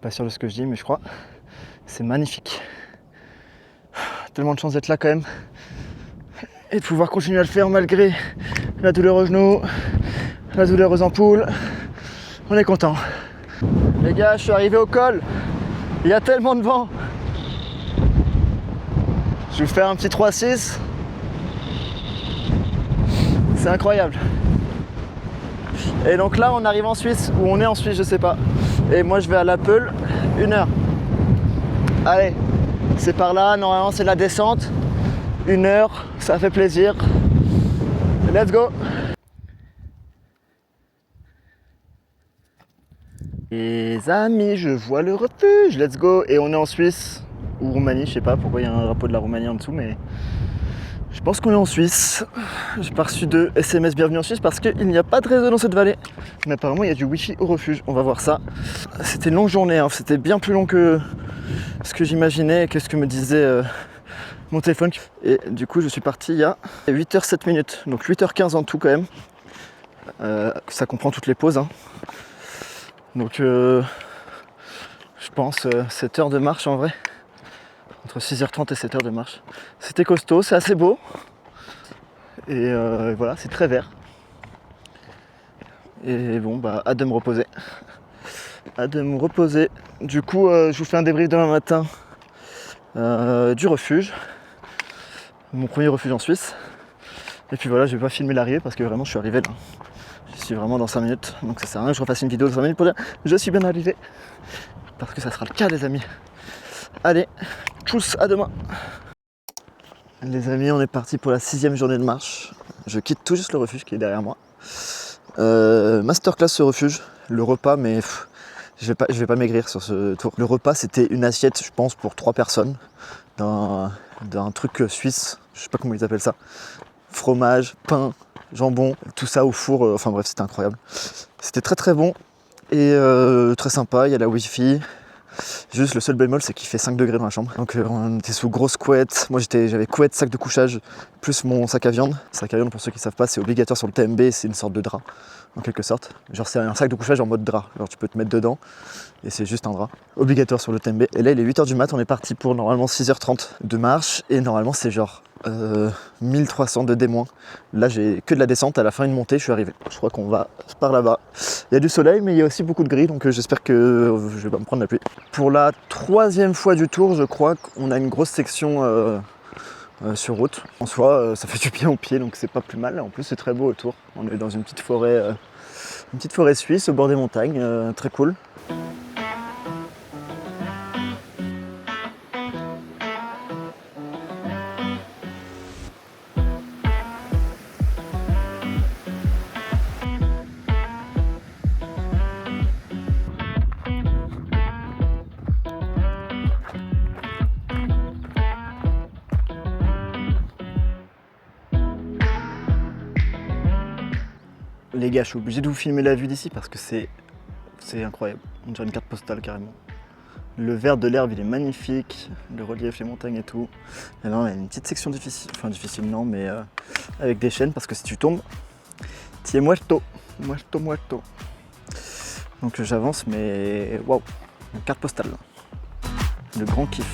Pas sûr de ce que je dis mais je crois. C'est magnifique. Tellement de chance d'être là quand même. Et de pouvoir continuer à le faire malgré la douleur au genou, la douleur aux ampoules. On est content. Les gars, je suis arrivé au col. Il y a tellement de vent. Je vais vous faire un petit 3-6. C'est incroyable. Et donc là, on arrive en Suisse, ou on est en Suisse, je sais pas. Et moi, je vais à l'Apple, 1 heure. Allez, c'est par là, normalement, c'est la descente. 1 heure, ça fait plaisir. Let's go! Les amis, je vois le refuge, let's go! Et on est en Suisse, ou Roumanie, je sais pas pourquoi il y a un drapeau de la Roumanie en dessous, mais je pense qu'on est en Suisse. J'ai pas reçu de SMS bienvenue en Suisse parce qu'il n'y a pas de réseau dans cette vallée. Mais apparemment il y a du wifi au refuge, on va voir ça. C'était une longue journée, hein. C'était bien plus long que ce que j'imaginais et que ce que me disait mon téléphone. Et du coup je suis parti il y a 8h07 minutes, donc 8h15 en tout quand même. Ça comprend toutes les pauses, hein. Donc je pense 7 heures de marche en vrai. Entre 6h30 et 7h de marche. C'était costaud, c'est assez beau. Et voilà, c'est très vert. Et bon, bah, hâte de me reposer. Hâte de me reposer. Du coup, je vous fais un débrief demain matin du refuge. Mon premier refuge en Suisse. Et puis voilà, je vais pas filmer l'arrivée parce que vraiment, je suis arrivé là. Je suis vraiment dans 5 minutes. Donc ça sert à rien que je refasse une vidéo de 5 minutes pour dire je suis bien arrivé. Parce que ça sera le cas, les amis. Allez, tchuss, à demain. Les amis, on est parti pour la 6e journée de marche. Je quitte tout juste le refuge qui est derrière moi. Masterclass ce refuge, le repas, mais je vais pas maigrir sur ce tour. Le repas, c'était une assiette, je pense, pour 3 personnes, d'un truc suisse, je sais pas comment ils appellent ça. Fromage, pain, jambon, tout ça au four, enfin bref, c'était incroyable. C'était très très bon et très sympa, il y a la wifi. Juste le seul bémol c'est qu'il fait 5 degrés dans la chambre. Donc on était sous grosse couette. Moi j'avais couette, sac de couchage, plus mon sac à viande. Sac à viande pour ceux qui savent pas c'est obligatoire sur le TMB, c'est une sorte de drap en quelque sorte. Genre c'est un sac de couchage en mode drap. Genre tu peux te mettre dedans et c'est juste un drap. Obligatoire sur le TMB. Et là il est 8h du mat, on est parti pour normalement 6h30 de marche. Et normalement c'est genre 1300 de D-. Là j'ai que de la descente, à la fin une montée, je suis arrivé. Je crois qu'on va par là-bas. Il y a du soleil mais il y a aussi beaucoup de gris donc j'espère que je vais pas me prendre la pluie. Pour la 3e fois du tour je crois qu'on a une grosse section sur route. En soi ça fait du bien aux pieds donc c'est pas plus mal. En plus c'est très beau autour. On est dans une petite forêt suisse au bord des montagnes, très cool. Les gars, je suis obligé de vous filmer la vue d'ici parce que c'est incroyable. On dirait une carte postale carrément. Le vert de l'herbe, il est magnifique. Le relief, les montagnes et tout. Et là, on a une petite section difficile. Enfin, difficile non, mais avec des chaînes parce que si tu tombes, t'y es muerto. Muerto, muerto. Donc j'avance, mais waouh, une carte postale. Le grand kiff.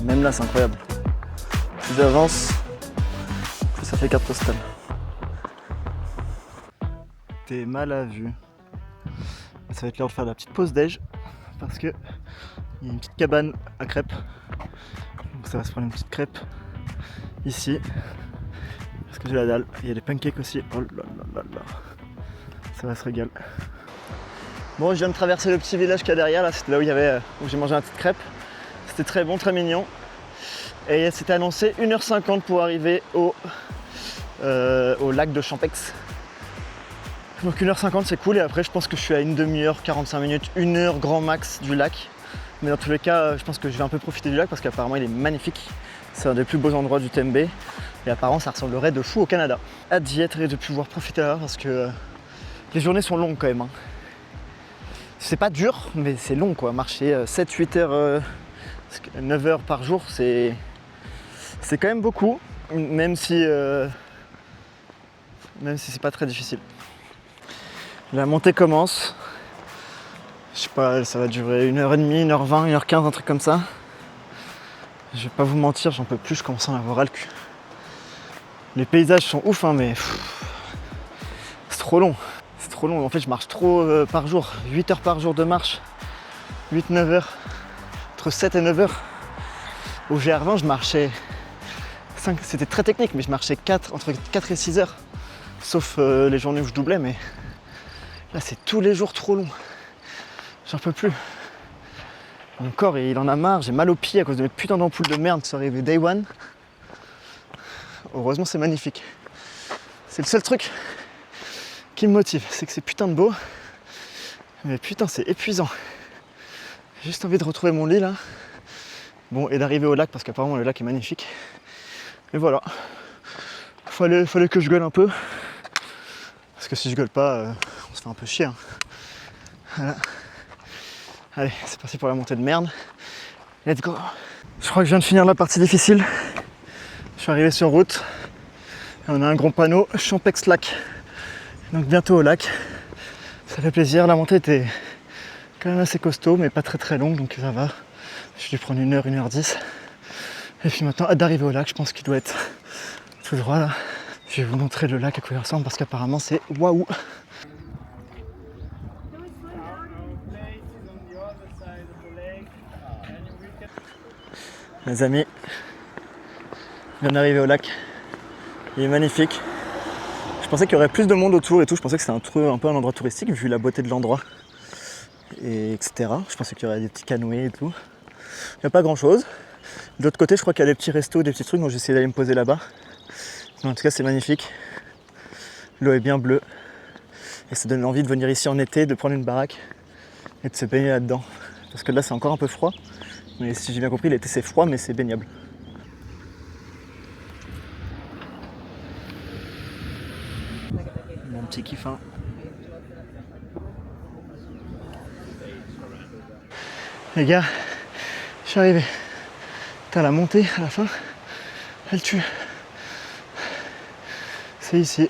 Même là, c'est incroyable. Plus j'avance, plus ça fait carte postale. T'es mal à vue. Ça va être l'heure de faire la petite pause déj parce que il y a une petite cabane à crêpes. Donc ça va se prendre une petite crêpe ici parce que j'ai la dalle. Il y a des pancakes aussi. Oh là là là là. Ça va se régaler. Bon, je viens de traverser le petit village qu'il y a derrière. Là, c'était là où j'ai mangé une petite crêpe. C'était très bon, très mignon. Et c'était annoncé 1h50 pour arriver au lac de Champex. Donc 1h50 c'est cool et après je pense que je suis à une demi-heure, 45 minutes, 1 heure grand max du lac. Mais dans tous les cas, je pense que je vais un peu profiter du lac parce qu'apparemment il est magnifique. C'est un des plus beaux endroits du TMB et apparemment ça ressemblerait de fou au Canada. Hâte d'y être et de pouvoir profiter là parce que les journées sont longues quand même. C'est pas dur mais c'est long quoi. Marcher 7-8 heures, 9 heures par jour c'est quand même beaucoup, même si c'est pas très difficile. La montée commence. Je sais pas, ça va durer 1h30, 1h20, 1h15, un truc comme ça. Je vais pas vous mentir, j'en peux plus, je commence à en avoir ras le cul. Les paysages sont ouf, hein, mais c'est trop long. C'est trop long. En fait, je marche trop par jour. 8 heures par jour de marche. 8-9 heures. Entre 7 et 9 heures. Au GR20, je marchais 5, c'était très technique, mais je marchais entre 4 et 6 heures. Sauf les journées où je doublais, mais là c'est tous les jours trop long. J'en peux plus. Mon corps il en a marre, j'ai mal aux pieds à cause de mes putains d'ampoules de merde qui sont arrivées day one. Heureusement c'est magnifique. C'est le seul truc qui me motive, c'est que c'est putain de beau. Mais putain c'est épuisant. J'ai juste envie de retrouver mon lit là. Bon et d'arriver au lac parce qu'apparemment le lac est magnifique. Et voilà. Fallait que je gueule un peu. Parce que si je gueule pas, on se fait un peu chier. Hein. Voilà. Allez, c'est parti pour la montée de merde. Let's go. Je crois que je viens de finir la partie difficile. Je suis arrivé sur route. Et on a un gros panneau Champex Lac. Donc bientôt au lac. Ça fait plaisir. La montée était quand même assez costaud, mais pas très très longue, donc ça va. Je vais prendre 1h, 1h10. Et puis maintenant, hâte d'arriver au lac. Je pense qu'il doit être tout droit là. Je vais vous montrer le lac à quoi il ressemble parce qu'apparemment c'est waouh. Les amis, je viens d'arriver au lac. Il est magnifique. Je pensais qu'il y aurait plus de monde autour et tout. Je pensais que c'était un peu un endroit touristique vu la beauté de l'endroit. Et etc. Je pensais qu'il y aurait des petits canoës et tout. Il n'y a pas grand chose. De l'autre côté, je crois qu'il y a des petits restos, des petits trucs, donc j'ai essayé d'aller me poser là-bas. Mais en tout cas, c'est magnifique. L'eau est bien bleue. Et ça donne envie de venir ici en été, de prendre une baraque et de se baigner là-dedans. Parce que là, c'est encore un peu froid. Mais si j'ai bien compris, l'été c'est froid, mais c'est baignable. Mon petit kiff, hein. Les gars, je suis arrivé. Putain, la montée à la fin, elle tue. C'est ici.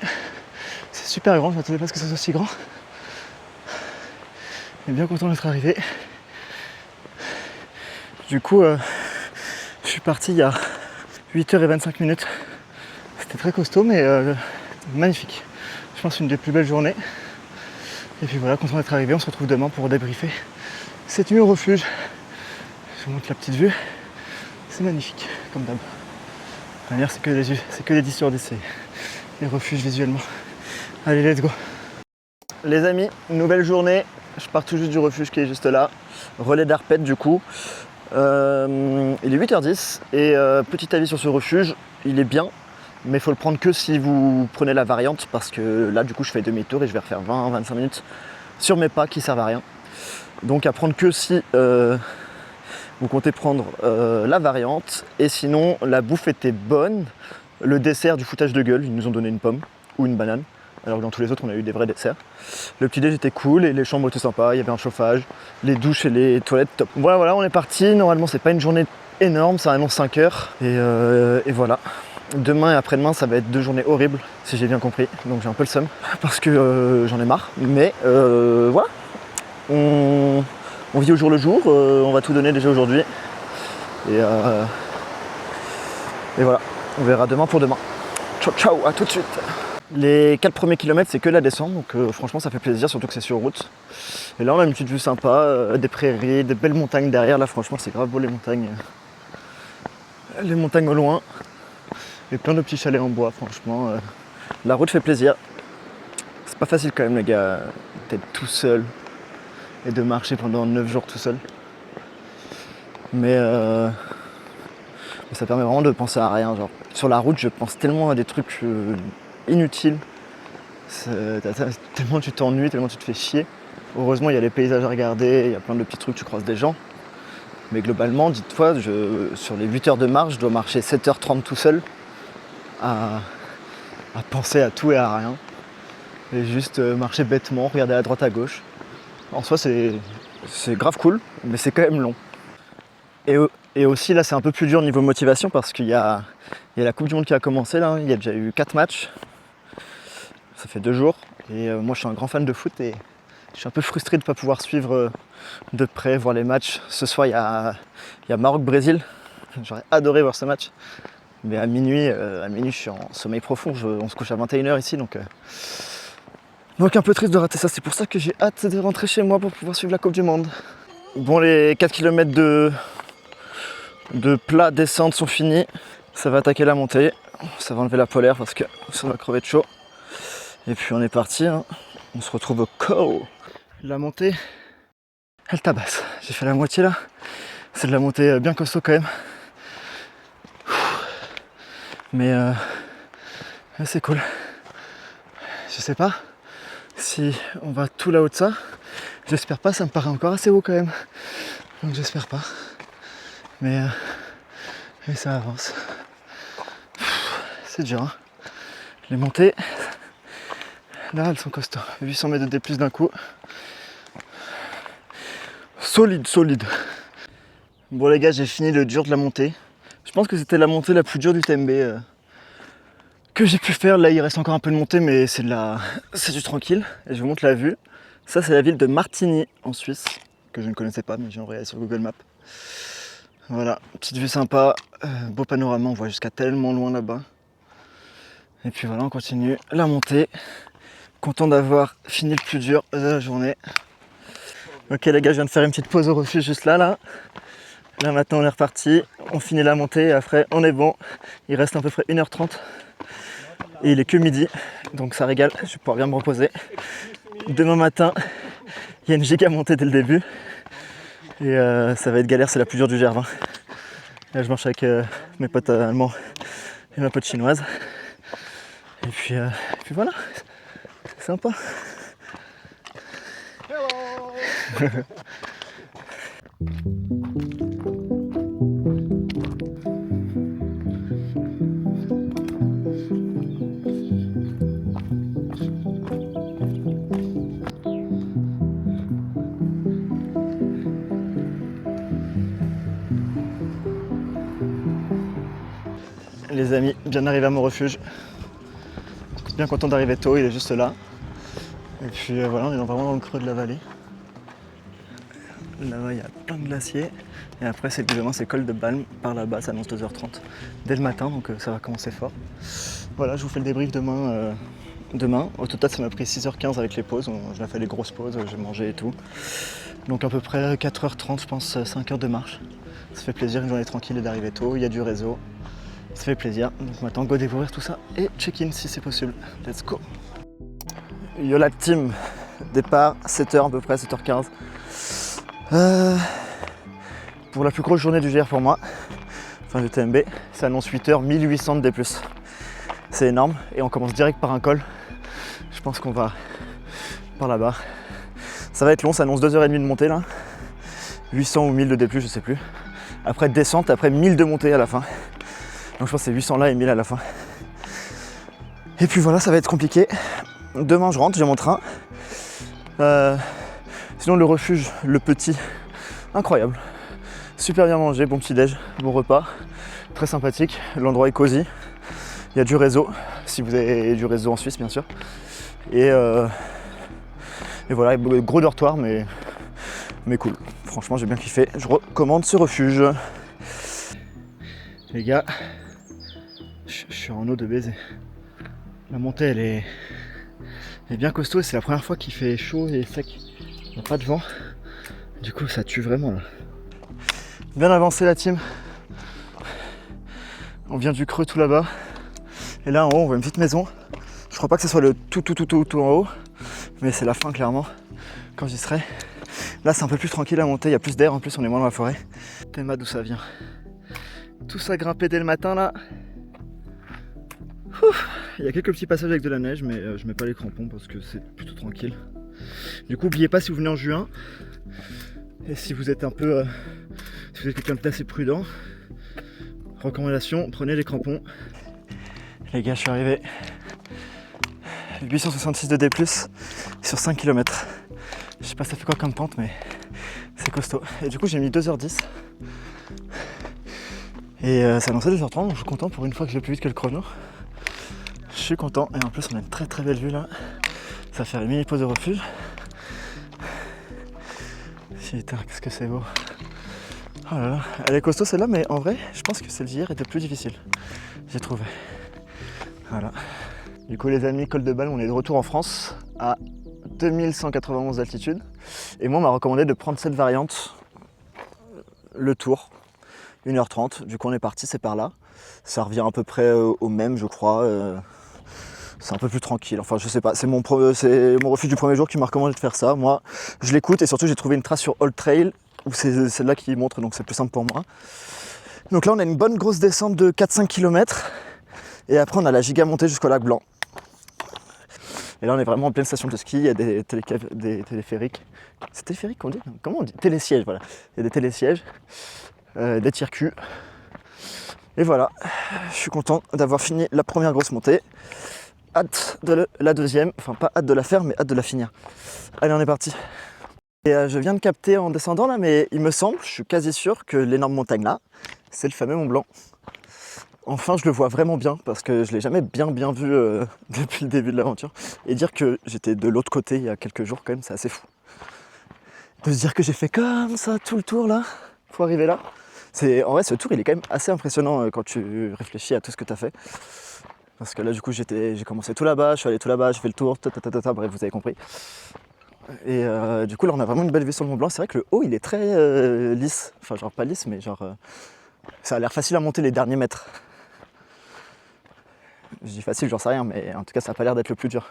C'est super grand, je m'attendais pas à ce que ça soit aussi grand. Je suis bien content d'être arrivé. Du coup, je suis parti il y a 8h25. C'était très costaud, mais magnifique. Je pense une des plus belles journées. Et puis voilà, content d'être arrivé. On se retrouve demain pour débriefer cette nuit au refuge. Je vous montre la petite vue. C'est magnifique, comme d'hab. La manière, c'est que des 10 sur 10, les refuges visuellement. Allez, let's go. Les amis, nouvelle journée. Je pars tout juste du refuge qui est juste là. Relais d'Arpète du coup. Il est 8h10 et petit avis sur ce refuge, il est bien, Mais il faut le prendre que si vous prenez la variante, parce que là du coup je fais demi-tour et je vais refaire 20-25 minutes sur mes pas qui servent à rien. Donc à prendre que si vous comptez prendre la variante. Et sinon la bouffe était bonne. Le dessert du foutage de gueule, ils nous ont donné une pomme ou une banane, alors que dans tous les autres on a eu des vrais desserts. Le petit déj était cool et les chambres étaient sympas, il y avait un chauffage, les douches et les toilettes top. Voilà, on est parti. Normalement c'est pas une journée énorme, ça annonce 5 heures et voilà. Demain et après-demain ça va être 2 journées horribles si j'ai bien compris, donc j'ai un peu le seum parce que j'en ai marre. Mais voilà, on vit au jour le jour, on va tout donner déjà aujourd'hui et voilà, on verra demain pour demain. Ciao ciao, à tout de suite. Les 4 premiers kilomètres c'est que la descente, donc franchement ça fait plaisir, surtout que c'est sur route. Et là on a une petite vue sympa, des prairies, des belles montagnes derrière. Là franchement c'est grave beau les montagnes au loin. Et plein de petits chalets en bois, franchement. La route fait plaisir. C'est pas facile quand même les gars, d'être tout seul et de marcher pendant 9 jours tout seul. Mais ça permet vraiment de penser à rien. Genre, sur la route je pense tellement à des trucs inutiles. Tellement tu t'ennuies, tellement tu te fais chier. Heureusement il y a les paysages à regarder, il y a plein de petits trucs, tu croises des gens. Mais globalement, dites-toi, sur les 8 heures de marche, je dois marcher 7h30 tout seul. À penser à tout et à rien et juste marcher bêtement, regarder à droite à gauche. En soi c'est grave cool, mais c'est quand même long. Et aussi là c'est un peu plus dur niveau motivation parce qu'il y a la Coupe du Monde qui a commencé là, il y a déjà eu 4 matchs, ça fait 2 jours et moi je suis un grand fan de foot et je suis un peu frustré de ne pas pouvoir suivre de près, voir les matchs. Ce soir il y a Maroc-Brésil, j'aurais adoré voir ce match. Mais à minuit, je suis en sommeil profond, on se couche à 21h ici, donc un peu triste de rater ça. C'est pour ça que j'ai hâte de rentrer chez moi pour pouvoir suivre la Coupe du Monde. Bon, les 4 km de plat descente sont finis. Ça va attaquer la montée. Ça va enlever la polaire parce que ça va crever de chaud. Et puis on est parti, hein. On se retrouve au KO. La montée, elle tabasse. J'ai fait la moitié là. C'est de la montée bien costaud quand même. Mais c'est cool. Je sais pas si on va tout là-haut de ça. J'espère pas, ça me paraît encore assez haut quand même. Donc j'espère pas. Mais ça avance. C'est dur, hein. Les montées, là elles sont costauds. 800 mètres de D+ d'un coup. Solide. Bon les gars, j'ai fini le dur de la montée. Je pense que c'était la montée la plus dure du TMB que j'ai pu faire. Là il reste encore un peu de montée, mais c'est du tranquille. Et je vous montre la vue. Ça c'est la ville de Martigny en Suisse, que je ne connaissais pas, mais j'ai envoyé sur Google Maps. Voilà, petite vue sympa, beau panorama, on voit jusqu'à tellement loin là-bas. Et puis voilà, on continue la montée. Content d'avoir fini le plus dur de la journée. Ok les gars, je viens de faire une petite pause au refuge juste là. Là maintenant on est reparti, on finit la montée et après on est bon. Il reste à peu près 1h30 et il est que midi, donc ça régale, je vais pouvoir bien me reposer. Demain matin, il y a une giga montée dès le début et ça va être galère, c'est la plus dure du GR20. Là je marche avec mes potes allemands et ma pote chinoise. Et puis voilà, c'est sympa. Hello. Les amis, bien arrivé à mon refuge. Bien content d'arriver tôt, il est juste là. Et puis voilà, on est vraiment dans le creux de la vallée. Là-bas, il y a plein de glaciers. Et après, c'est évidemment c'est col de Balme. Par là-bas, ça annonce 2h30 dès le matin, donc ça va commencer fort. Voilà, je vous fais le débrief demain. Au total, ça m'a pris 6h15 avec les pauses. J'ai fait les grosses pauses, j'ai mangé et tout. Donc à peu près 4h30, je pense, 5 heures de marche. Ça fait plaisir, une journée tranquille et d'arriver tôt. Il y a du réseau. Ça fait plaisir. Donc maintenant, go découvrir tout ça et check-in si c'est possible. Let's go. Yola Team, départ 7h à peu près, 7h15. Pour la plus grosse journée du GR pour moi, enfin du TMB, ça annonce 8h, 1800 de D+. c'est énorme et on commence direct par un col. Je pense qu'on va par là-bas. Ça va être long, ça annonce 2h30 de montée là. 800 ou 1000 de D+, je sais plus. Après descente, après 1000 de montée à la fin. Donc je pense que c'est 800 là et 1000 à la fin. Et puis voilà, ça va être compliqué. Demain je rentre, j'ai mon train. Sinon le refuge, le petit, incroyable. Super bien mangé, bon petit déj, bon repas. Très sympathique, l'endroit est cosy. Il y a du réseau, si vous avez du réseau en Suisse bien sûr. Et voilà, gros dortoir mais cool. Franchement j'ai bien kiffé, je recommande ce refuge. Les gars, je suis en eau de baiser. La montée elle est bien costaud et c'est la première fois qu'il fait chaud et sec. Il n'y a pas de vent. Du coup ça tue vraiment là. Bien avancé la team. On vient du creux tout là-bas. Et là en haut on voit une petite maison. Je crois pas que ce soit le tout en haut. Mais c'est la fin clairement. Quand j'y serai. Là c'est un peu plus tranquille à monter. Il y a plus d'air en plus, on est moins dans la forêt. Théma d'où ça vient. Tout ça grimpé dès le matin là. Ouf. Il y a quelques petits passages avec de la neige mais je mets pas les crampons parce que c'est plutôt tranquille. Du coup n'oubliez pas si vous venez en juin. Et si vous êtes un peu... si vous êtes quelqu'un d'assez prudent. Recommandation, prenez les crampons. Les gars, je suis arrivé. 866 de D+, sur 5 km. Je sais pas ça fait quoi comme pente, mais c'est costaud. Et du coup, j'ai mis 2h10. Et ça annonçait 2h30, donc je suis content pour une fois que je vais plus vite que le chrono. Je suis content. Et en plus, on a une très très belle vue là. Ça va faire une mini pause de refuge. Putain, qu'est-ce que c'est beau. Oh là là, elle est costaud celle-là, mais en vrai, je pense que celle-ci était plus difficile. J'ai trouvé. Voilà. Du coup, les amis, col de Balme, on est de retour en France à 2191 d'altitude. Et moi, on m'a recommandé de prendre cette variante, le tour, 1h30. Du coup, on est parti, c'est par là. Ça revient à peu près au même, je crois. C'est un peu plus tranquille. Enfin, je sais pas. C'est mon refuge du premier jour qui m'a recommandé de faire ça. Moi, je l'écoute et surtout, j'ai trouvé une trace sur Old Trail où c'est celle-là qui montre, donc c'est plus simple pour moi. Donc là, on a une bonne grosse descente de 4-5 km. Et après, on a la giga montée jusqu'au lac Blanc. Et là, on est vraiment en pleine station de ski. Il y a des téléphériques. C'est téléphérique qu'on dit? Comment on dit? Télésièges, voilà. Il y a des télésièges, des tire-culs. Et voilà, je suis content d'avoir fini la première grosse montée. Hâte de la deuxième. Enfin, pas hâte de la faire, mais hâte de la finir. Allez, on est parti. Et je viens de capter en descendant là, mais il me semble, je suis quasi sûr que l'énorme montagne là, c'est le fameux Mont Blanc. Enfin, je le vois vraiment bien parce que je l'ai jamais bien vu depuis le début de l'aventure. Et dire que j'étais de l'autre côté il y a quelques jours, quand même, c'est assez fou. De se dire que j'ai fait comme ça tout le tour là, pour arriver là. En vrai, ce tour, il est quand même assez impressionnant quand tu réfléchis à tout ce que tu as fait. Parce que là, du coup, j'ai commencé tout là-bas, je suis allé tout là-bas, j'ai fait le tour, bref, vous avez compris. Et du coup, là, on a vraiment une belle vue sur le Mont Blanc. C'est vrai que le haut, il est très lisse. Enfin, genre pas lisse, mais genre... ça a l'air facile à monter les derniers mètres. Je dis facile, j'en sais rien, mais en tout cas, ça n'a pas l'air d'être le plus dur.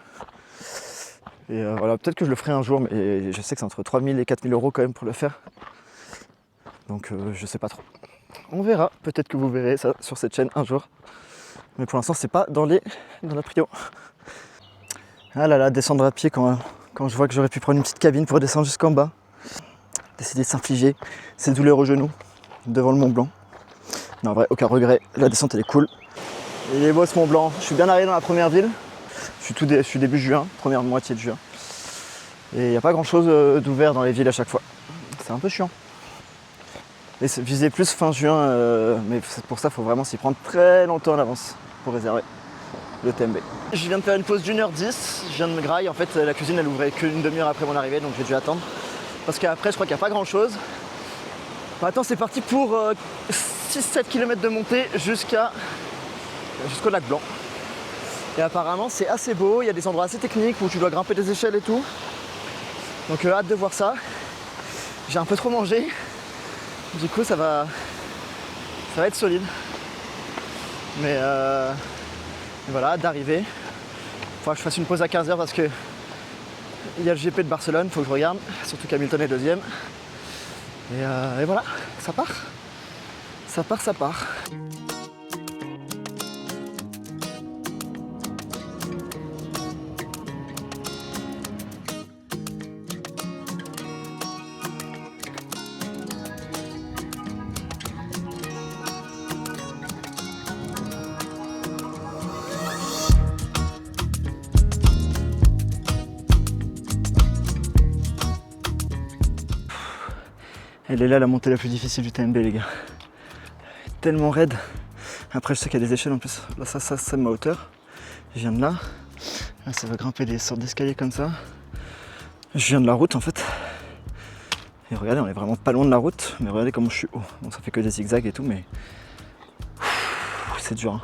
Et voilà, peut-être que je le ferai un jour, mais je sais que c'est entre 3000 et 4000 euros quand même pour le faire. Donc, je sais pas trop. On verra. Peut-être que vous verrez ça sur cette chaîne un jour. Mais pour l'instant, c'est pas dans la prio. Ah là là, descendre à pied quand je vois que j'aurais pu prendre une petite cabine pour descendre jusqu'en bas. Décider de s'infliger ces douleurs au genou devant le Mont Blanc. Non, en vrai, aucun regret. La descente, elle est cool. Et il est beau ce Mont Blanc. Je suis bien arrivé dans la première ville. Je suis début juin, première moitié de juin. Et il n'y a pas grand chose d'ouvert dans les villes à chaque fois. C'est un peu chiant. Et viser plus fin juin, mais pour ça, il faut vraiment s'y prendre très longtemps à l'avance pour réserver le TMB. Je viens de faire une pause d'1h10, je viens de me grailler. En fait, la cuisine, elle ouvrait qu'une demi-heure après mon arrivée, donc j'ai dû attendre. Parce qu'après, je crois qu'il n'y a pas grand-chose. Maintenant, c'est parti pour 6-7 km de montée jusqu'au lac Blanc. Et apparemment, c'est assez beau, il y a des endroits assez techniques où tu dois grimper des échelles et tout. Donc hâte de voir ça. J'ai un peu trop mangé. Du coup, ça va être solide. Mais voilà, hâte d'arriver. Il faudra que je fasse une pause à 15h parce que il y a le GP de Barcelone, il faut que je regarde. Surtout qu'Hamilton est deuxième. Et voilà, ça part. Ça part. Elle est là la montée la plus difficile du TMB les gars. Tellement raide. Après je sais qu'il y a des échelles en plus. Là ça c'est ma hauteur. Je viens de là. Là ça va grimper des sortes d'escaliers comme ça. Je viens de la route en fait. Et regardez, on est vraiment pas loin de la route. Mais regardez comment je suis haut. Donc ça fait que des zigzags et tout mais... c'est dur. Hein.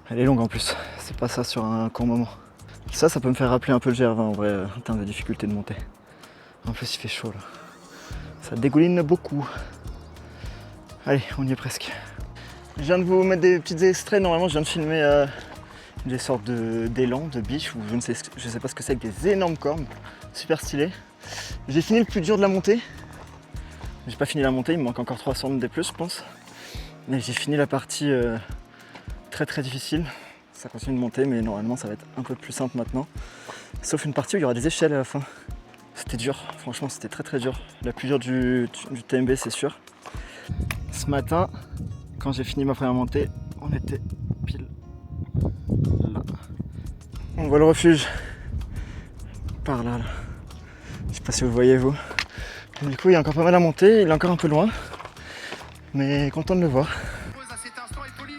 Elle est longue en plus. C'est pas ça sur un court moment. Ça peut me faire rappeler un peu le GR20 en vrai en termes de difficulté de montée. En plus il fait chaud là. Ça dégouline beaucoup. Allez, on y est presque. Je viens de vous mettre des petits extraits. Normalement, je viens de filmer des sortes d'élan, de biches, ou je sais pas ce que c'est, avec des énormes cornes. Super stylé. J'ai fini le plus dur de la montée. J'ai pas fini la montée, il me manque encore 300 de plus, je pense. Mais j'ai fini la partie très très difficile. Ça continue de monter, mais normalement, ça va être un peu plus simple maintenant. Sauf une partie où il y aura des échelles à la fin. C'était dur, franchement, c'était très très dur. La plus dure du TMB, c'est sûr. Ce matin, quand j'ai fini ma première montée, on était pile là. On voit le refuge par là. Je sais pas si vous le voyez vous. Et du coup il y a encore pas mal à monter, il est encore un peu loin. Mais content de le voir.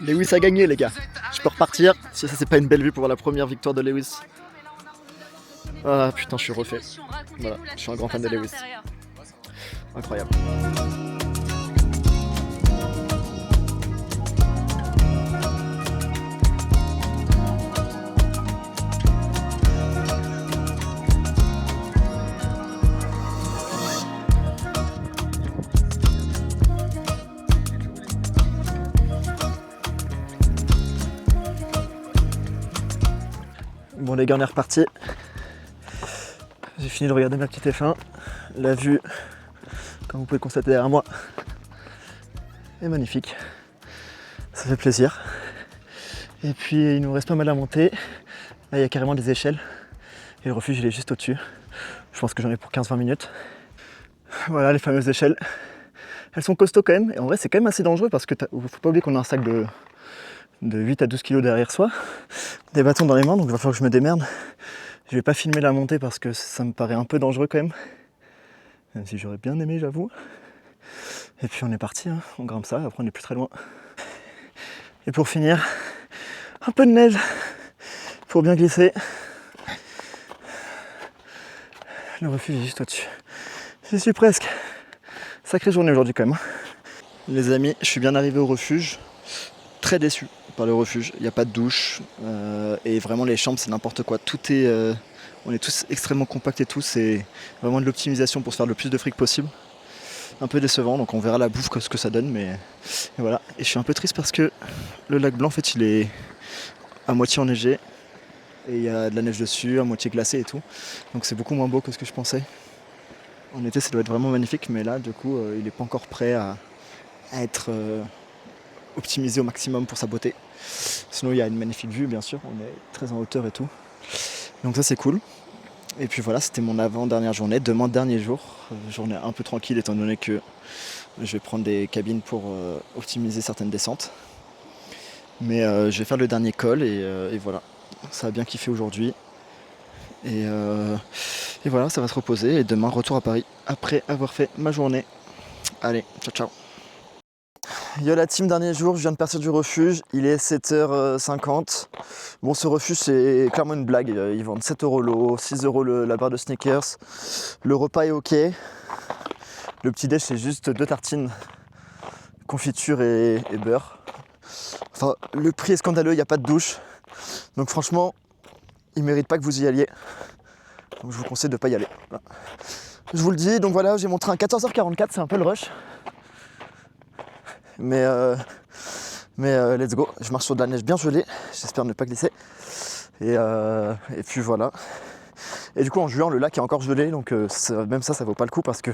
Lewis a gagné les gars. Je peux repartir si ça c'est pas une belle vue pour voir la première victoire de Lewis. Ah putain je suis refait. Voilà, je suis un grand fan de Lewis. Incroyable. Bon les gars on est reparti. J'ai fini de regarder ma petite F1. La vue, comme vous pouvez le constater derrière moi, est magnifique. Ça fait plaisir. Et puis il nous reste pas mal à monter. Là il y a carrément des échelles. Et le refuge il est juste au-dessus. Je pense que j'en ai pour 15-20 minutes. Voilà les fameuses échelles. Elles sont costauds quand même. Et en vrai c'est quand même assez dangereux parce que faut pas oublier qu'on a un sac de 8 à 12 kg derrière soi. Des bâtons dans les mains, donc il va falloir que je me démerde. Je vais pas filmer la montée parce que ça me paraît un peu dangereux quand même. Même si j'aurais bien aimé j'avoue. Et puis on est parti, hein. On grimpe ça, après on est plus très loin. Et pour finir, un peu de neige pour bien glisser. Le refuge est juste au-dessus. J'y suis presque. Sacrée journée aujourd'hui quand même. Les amis, je suis bien arrivé au refuge. Très déçu par le refuge. Il n'y a pas de douche. Et vraiment les chambres c'est n'importe quoi. Tout est... on est tous extrêmement compacts et tout. C'est vraiment de l'optimisation pour se faire le plus de fric possible. Un peu décevant, donc on verra la bouffe ce que ça donne. Mais et voilà. Et je suis un peu triste parce que le lac Blanc en fait il est à moitié enneigé. Et il y a de la neige dessus, à moitié glacé et tout. Donc c'est beaucoup moins beau que ce que je pensais. En été ça doit être vraiment magnifique, mais là du coup il n'est pas encore prêt à être optimisé au maximum pour sa beauté. Sinon il y a une magnifique vue bien sûr, on est très en hauteur et tout. Donc ça c'est cool. Et puis voilà, c'était mon avant-dernière journée, demain dernier jour. Journée un peu tranquille étant donné que je vais prendre des cabines pour optimiser certaines descentes. Mais je vais faire le dernier col et voilà. Ça a bien kiffé aujourd'hui. Et voilà, ça va se reposer. Et demain, retour à Paris après avoir fait ma journée. Allez, ciao ciao. Yo la team, dernier jour, je viens de partir du refuge, il est 7h50. Bon ce refuge c'est clairement une blague, ils vendent 7€ l'eau, 6€ la barre de sneakers. Le repas est ok. Le petit déj c'est juste 2 tartines, confiture et beurre. Enfin le prix est scandaleux, il n'y a pas de douche. Donc franchement, il ne mérite pas que vous y alliez. Donc je vous conseille de ne pas y aller. Voilà. Je vous le dis, donc voilà, j'ai mon train à 14h44, c'est un peu le rush. Mais let's go, je marche sur de la neige bien gelée, j'espère ne pas glisser. Et puis voilà. Et du coup en juin le lac est encore gelé, donc même ça vaut pas le coup parce que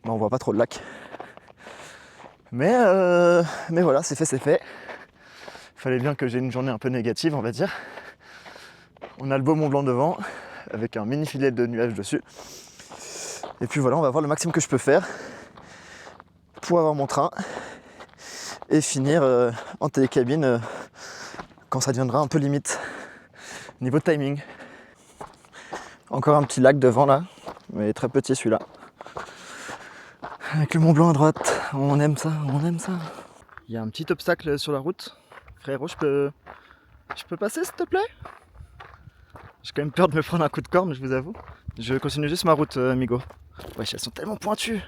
on voit pas trop le lac. Mais voilà, c'est fait. Il fallait bien que j'ai une journée un peu négative on va dire. On a le beau Mont Blanc devant, avec un mini filet de nuages dessus. Et puis voilà, on va voir le maximum que je peux faire pour avoir mon train. Et finir en télécabine quand ça deviendra un peu limite niveau timing. Encore un petit lac devant là, mais très petit celui-là. Avec le Mont Blanc à droite, on aime ça, on aime ça. Il y a un petit obstacle sur la route. Frérot, je peux passer s'il te plaît? J'ai quand même peur de me prendre un coup de corne, je vous avoue. Je continue juste ma route, amigo. Wesh, elles sont tellement pointues.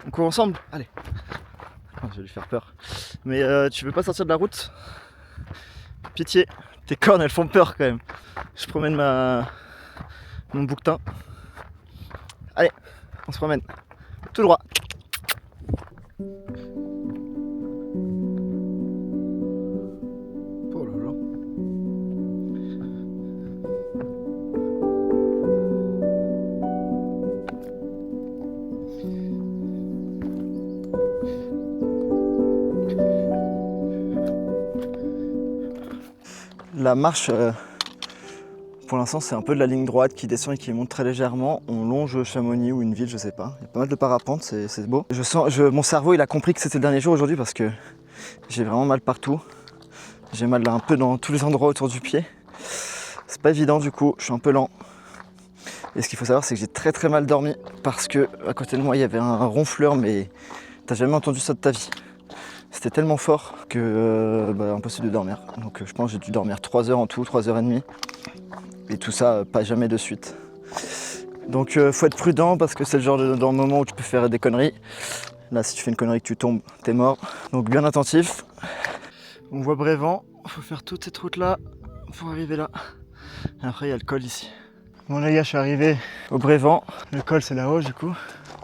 On court ensemble? Allez. Oh, je vais lui faire peur. Mais tu veux pas sortir de la route? Pitié, tes cornes elles font peur quand même. Je promène mon bouquetin. Allez, on se promène. Tout droit. Oh là là. La marche, pour l'instant, c'est un peu de la ligne droite qui descend et qui monte très légèrement. On longe Chamonix ou une ville, je sais pas. Il y a pas mal de parapentes, c'est beau. Mon cerveau, il a compris que c'était le dernier jour aujourd'hui parce que j'ai vraiment mal partout. J'ai mal un peu dans tous les endroits autour du pied. C'est pas évident du coup, je suis un peu lent. Et ce qu'il faut savoir, c'est que j'ai très très mal dormi parce que à côté de moi, il y avait un ronfleur, mais t'as jamais entendu ça de ta vie. C'était tellement fort que impossible de dormir. Donc je pense que j'ai dû dormir 3 heures en tout, 3h30. Et tout ça, pas jamais de suite. Donc faut être prudent parce que c'est le genre de moment où tu peux faire des conneries. Là, si tu fais une connerie que tu tombes, t'es mort. Donc bien attentif. On voit Brévent, faut faire toute cette route là pour arriver là. Et après il y a le col ici. Bon les gars, je suis arrivé au Brévent. Le col c'est là-haut du coup.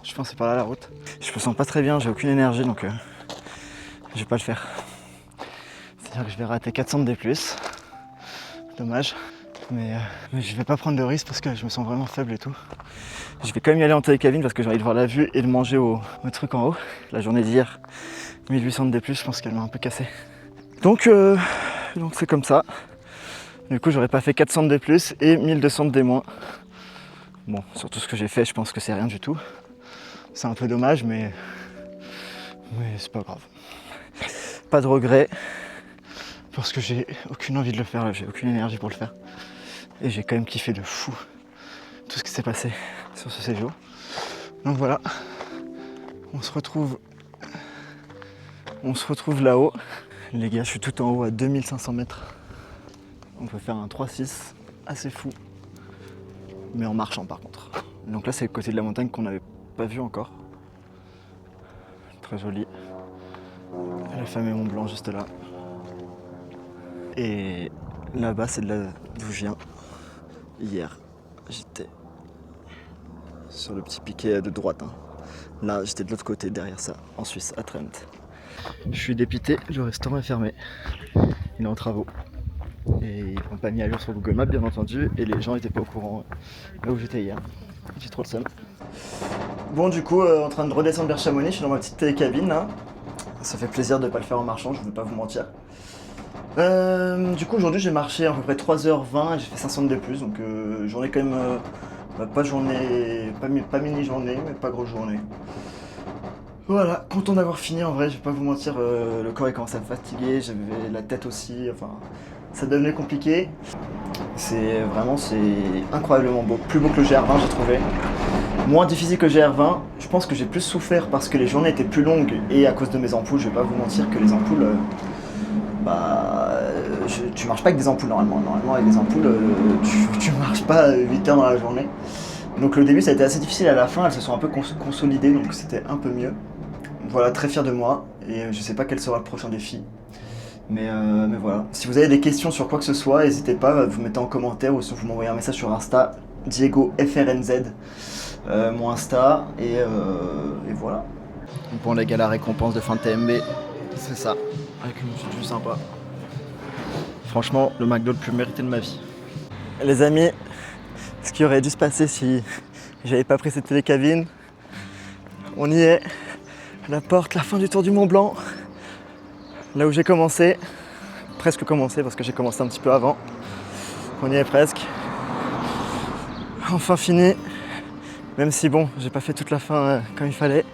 Je pense que c'est par là la route. Je me sens pas très bien, j'ai aucune énergie donc je vais pas le faire. C'est-à-dire que je vais rater 400 de D+. Dommage. Mais je vais pas prendre de risque parce que je me sens vraiment faible et tout. Je vais quand même y aller en télécabine parce que j'ai envie de voir la vue et de manger au truc en haut. La journée d'hier, 1800 de D+, je pense qu'elle m'a un peu cassé. Donc c'est comme ça. Du coup j'aurais pas fait 400 de D+, et 1200 de D-. Bon, sur tout ce que j'ai fait, je pense que c'est rien du tout. C'est un peu dommage, mais c'est pas grave. Pas de regret, parce que j'ai aucune envie de le faire là, j'ai aucune énergie pour le faire. Et j'ai quand même kiffé de fou tout ce qui s'est passé sur ce séjour. Donc voilà, on se retrouve là-haut. Les gars, je suis tout en haut à 2500 mètres. On peut faire un 3-6 assez fou, mais en marchant par contre. Donc là, c'est le côté de la montagne qu'on n'avait pas vu encore. Très joli. Le fameux Mont Blanc juste là. Et là-bas, c'est d'où je viens. Hier, j'étais sur le petit piquet de droite. Là, j'étais de l'autre côté, derrière ça, en Suisse, à Trent. Je suis dépité, le restaurant est fermé. Il est en travaux. Et ils n'ont pas mis à jour sur Google Maps, bien entendu. Et les gens n'étaient pas au courant là où j'étais hier. J'ai trop le seum. Bon, du coup, en train de redescendre vers Chamonix, je suis dans ma petite télécabine là. Ça fait plaisir de ne pas le faire en marchant, je ne vais pas vous mentir. Du coup aujourd'hui j'ai marché à peu près 3h20 et j'ai fait 500 de plus, donc journée quand même, pas mini-journée, mais pas grosse journée. Voilà, content d'avoir fini en vrai, je vais pas vous mentir, le corps il commence à me fatiguer, j'avais la tête aussi, enfin ça devenait compliqué. C'est incroyablement beau, plus beau que le GR20 j'ai trouvé. Moins difficile que le GR20, je pense que j'ai plus souffert parce que les journées étaient plus longues et à cause de mes ampoules, je vais pas vous mentir que les ampoules... tu marches pas avec des ampoules normalement. Normalement avec des ampoules, tu marches pas 8 heures dans la journée. Donc le début ça a été assez difficile, à la fin elles se sont un peu consolidées, donc c'était un peu mieux. Voilà, très fier de moi et je sais pas quel sera le prochain défi. Mais voilà, si vous avez des questions sur quoi que ce soit, n'hésitez pas, vous mettez en commentaire ou vous m'envoyez un message sur Insta, DiegoFRNZ, mon Insta, et voilà. Bon les gars, la récompense de fin de TMB, c'est ça, avec une petite vue sympa. Franchement, le McDo le plus mérité de ma vie. Les amis, ce qui aurait dû se passer si j'avais pas pris cette télécabine, on y est, la porte, la fin du tour du Mont Blanc, là où j'ai commencé, presque commencé parce que j'ai commencé un petit peu avant, on y est presque. Enfin fini, même si bon, j'ai pas fait toute la fin comme il fallait,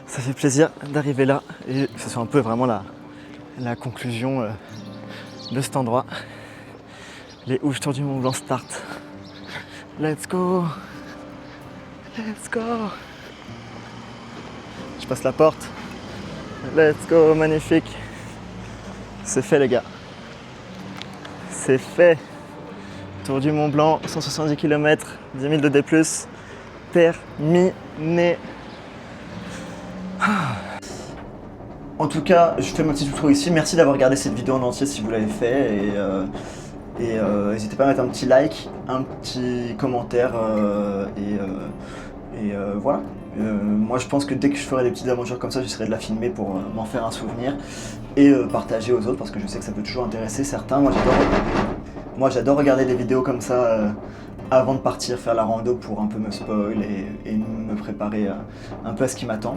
ça fait plaisir d'arriver là et que ce soit un peu vraiment la conclusion de cet endroit. Les houches tour du Mont Blanc start. Let's go! Let's go! Je passe la porte. Let's go, magnifique. C'est fait les gars. C'est fait. Tour du Mont Blanc, 170 km, 10 000 de D+, terminé. En tout cas, je fais mon petit outro ici. Merci d'avoir regardé cette vidéo en entier si vous l'avez fait. Et n'hésitez pas à mettre un petit like, un petit commentaire. Voilà. Moi je pense que dès que je ferai des petites aventures comme ça, j'essaierai de la filmer pour m'en faire un souvenir et partager aux autres parce que je sais que ça peut toujours intéresser certains. Moi j'adore regarder des vidéos comme ça avant de partir faire la rando pour un peu me spoil et me préparer un peu à ce qui m'attend.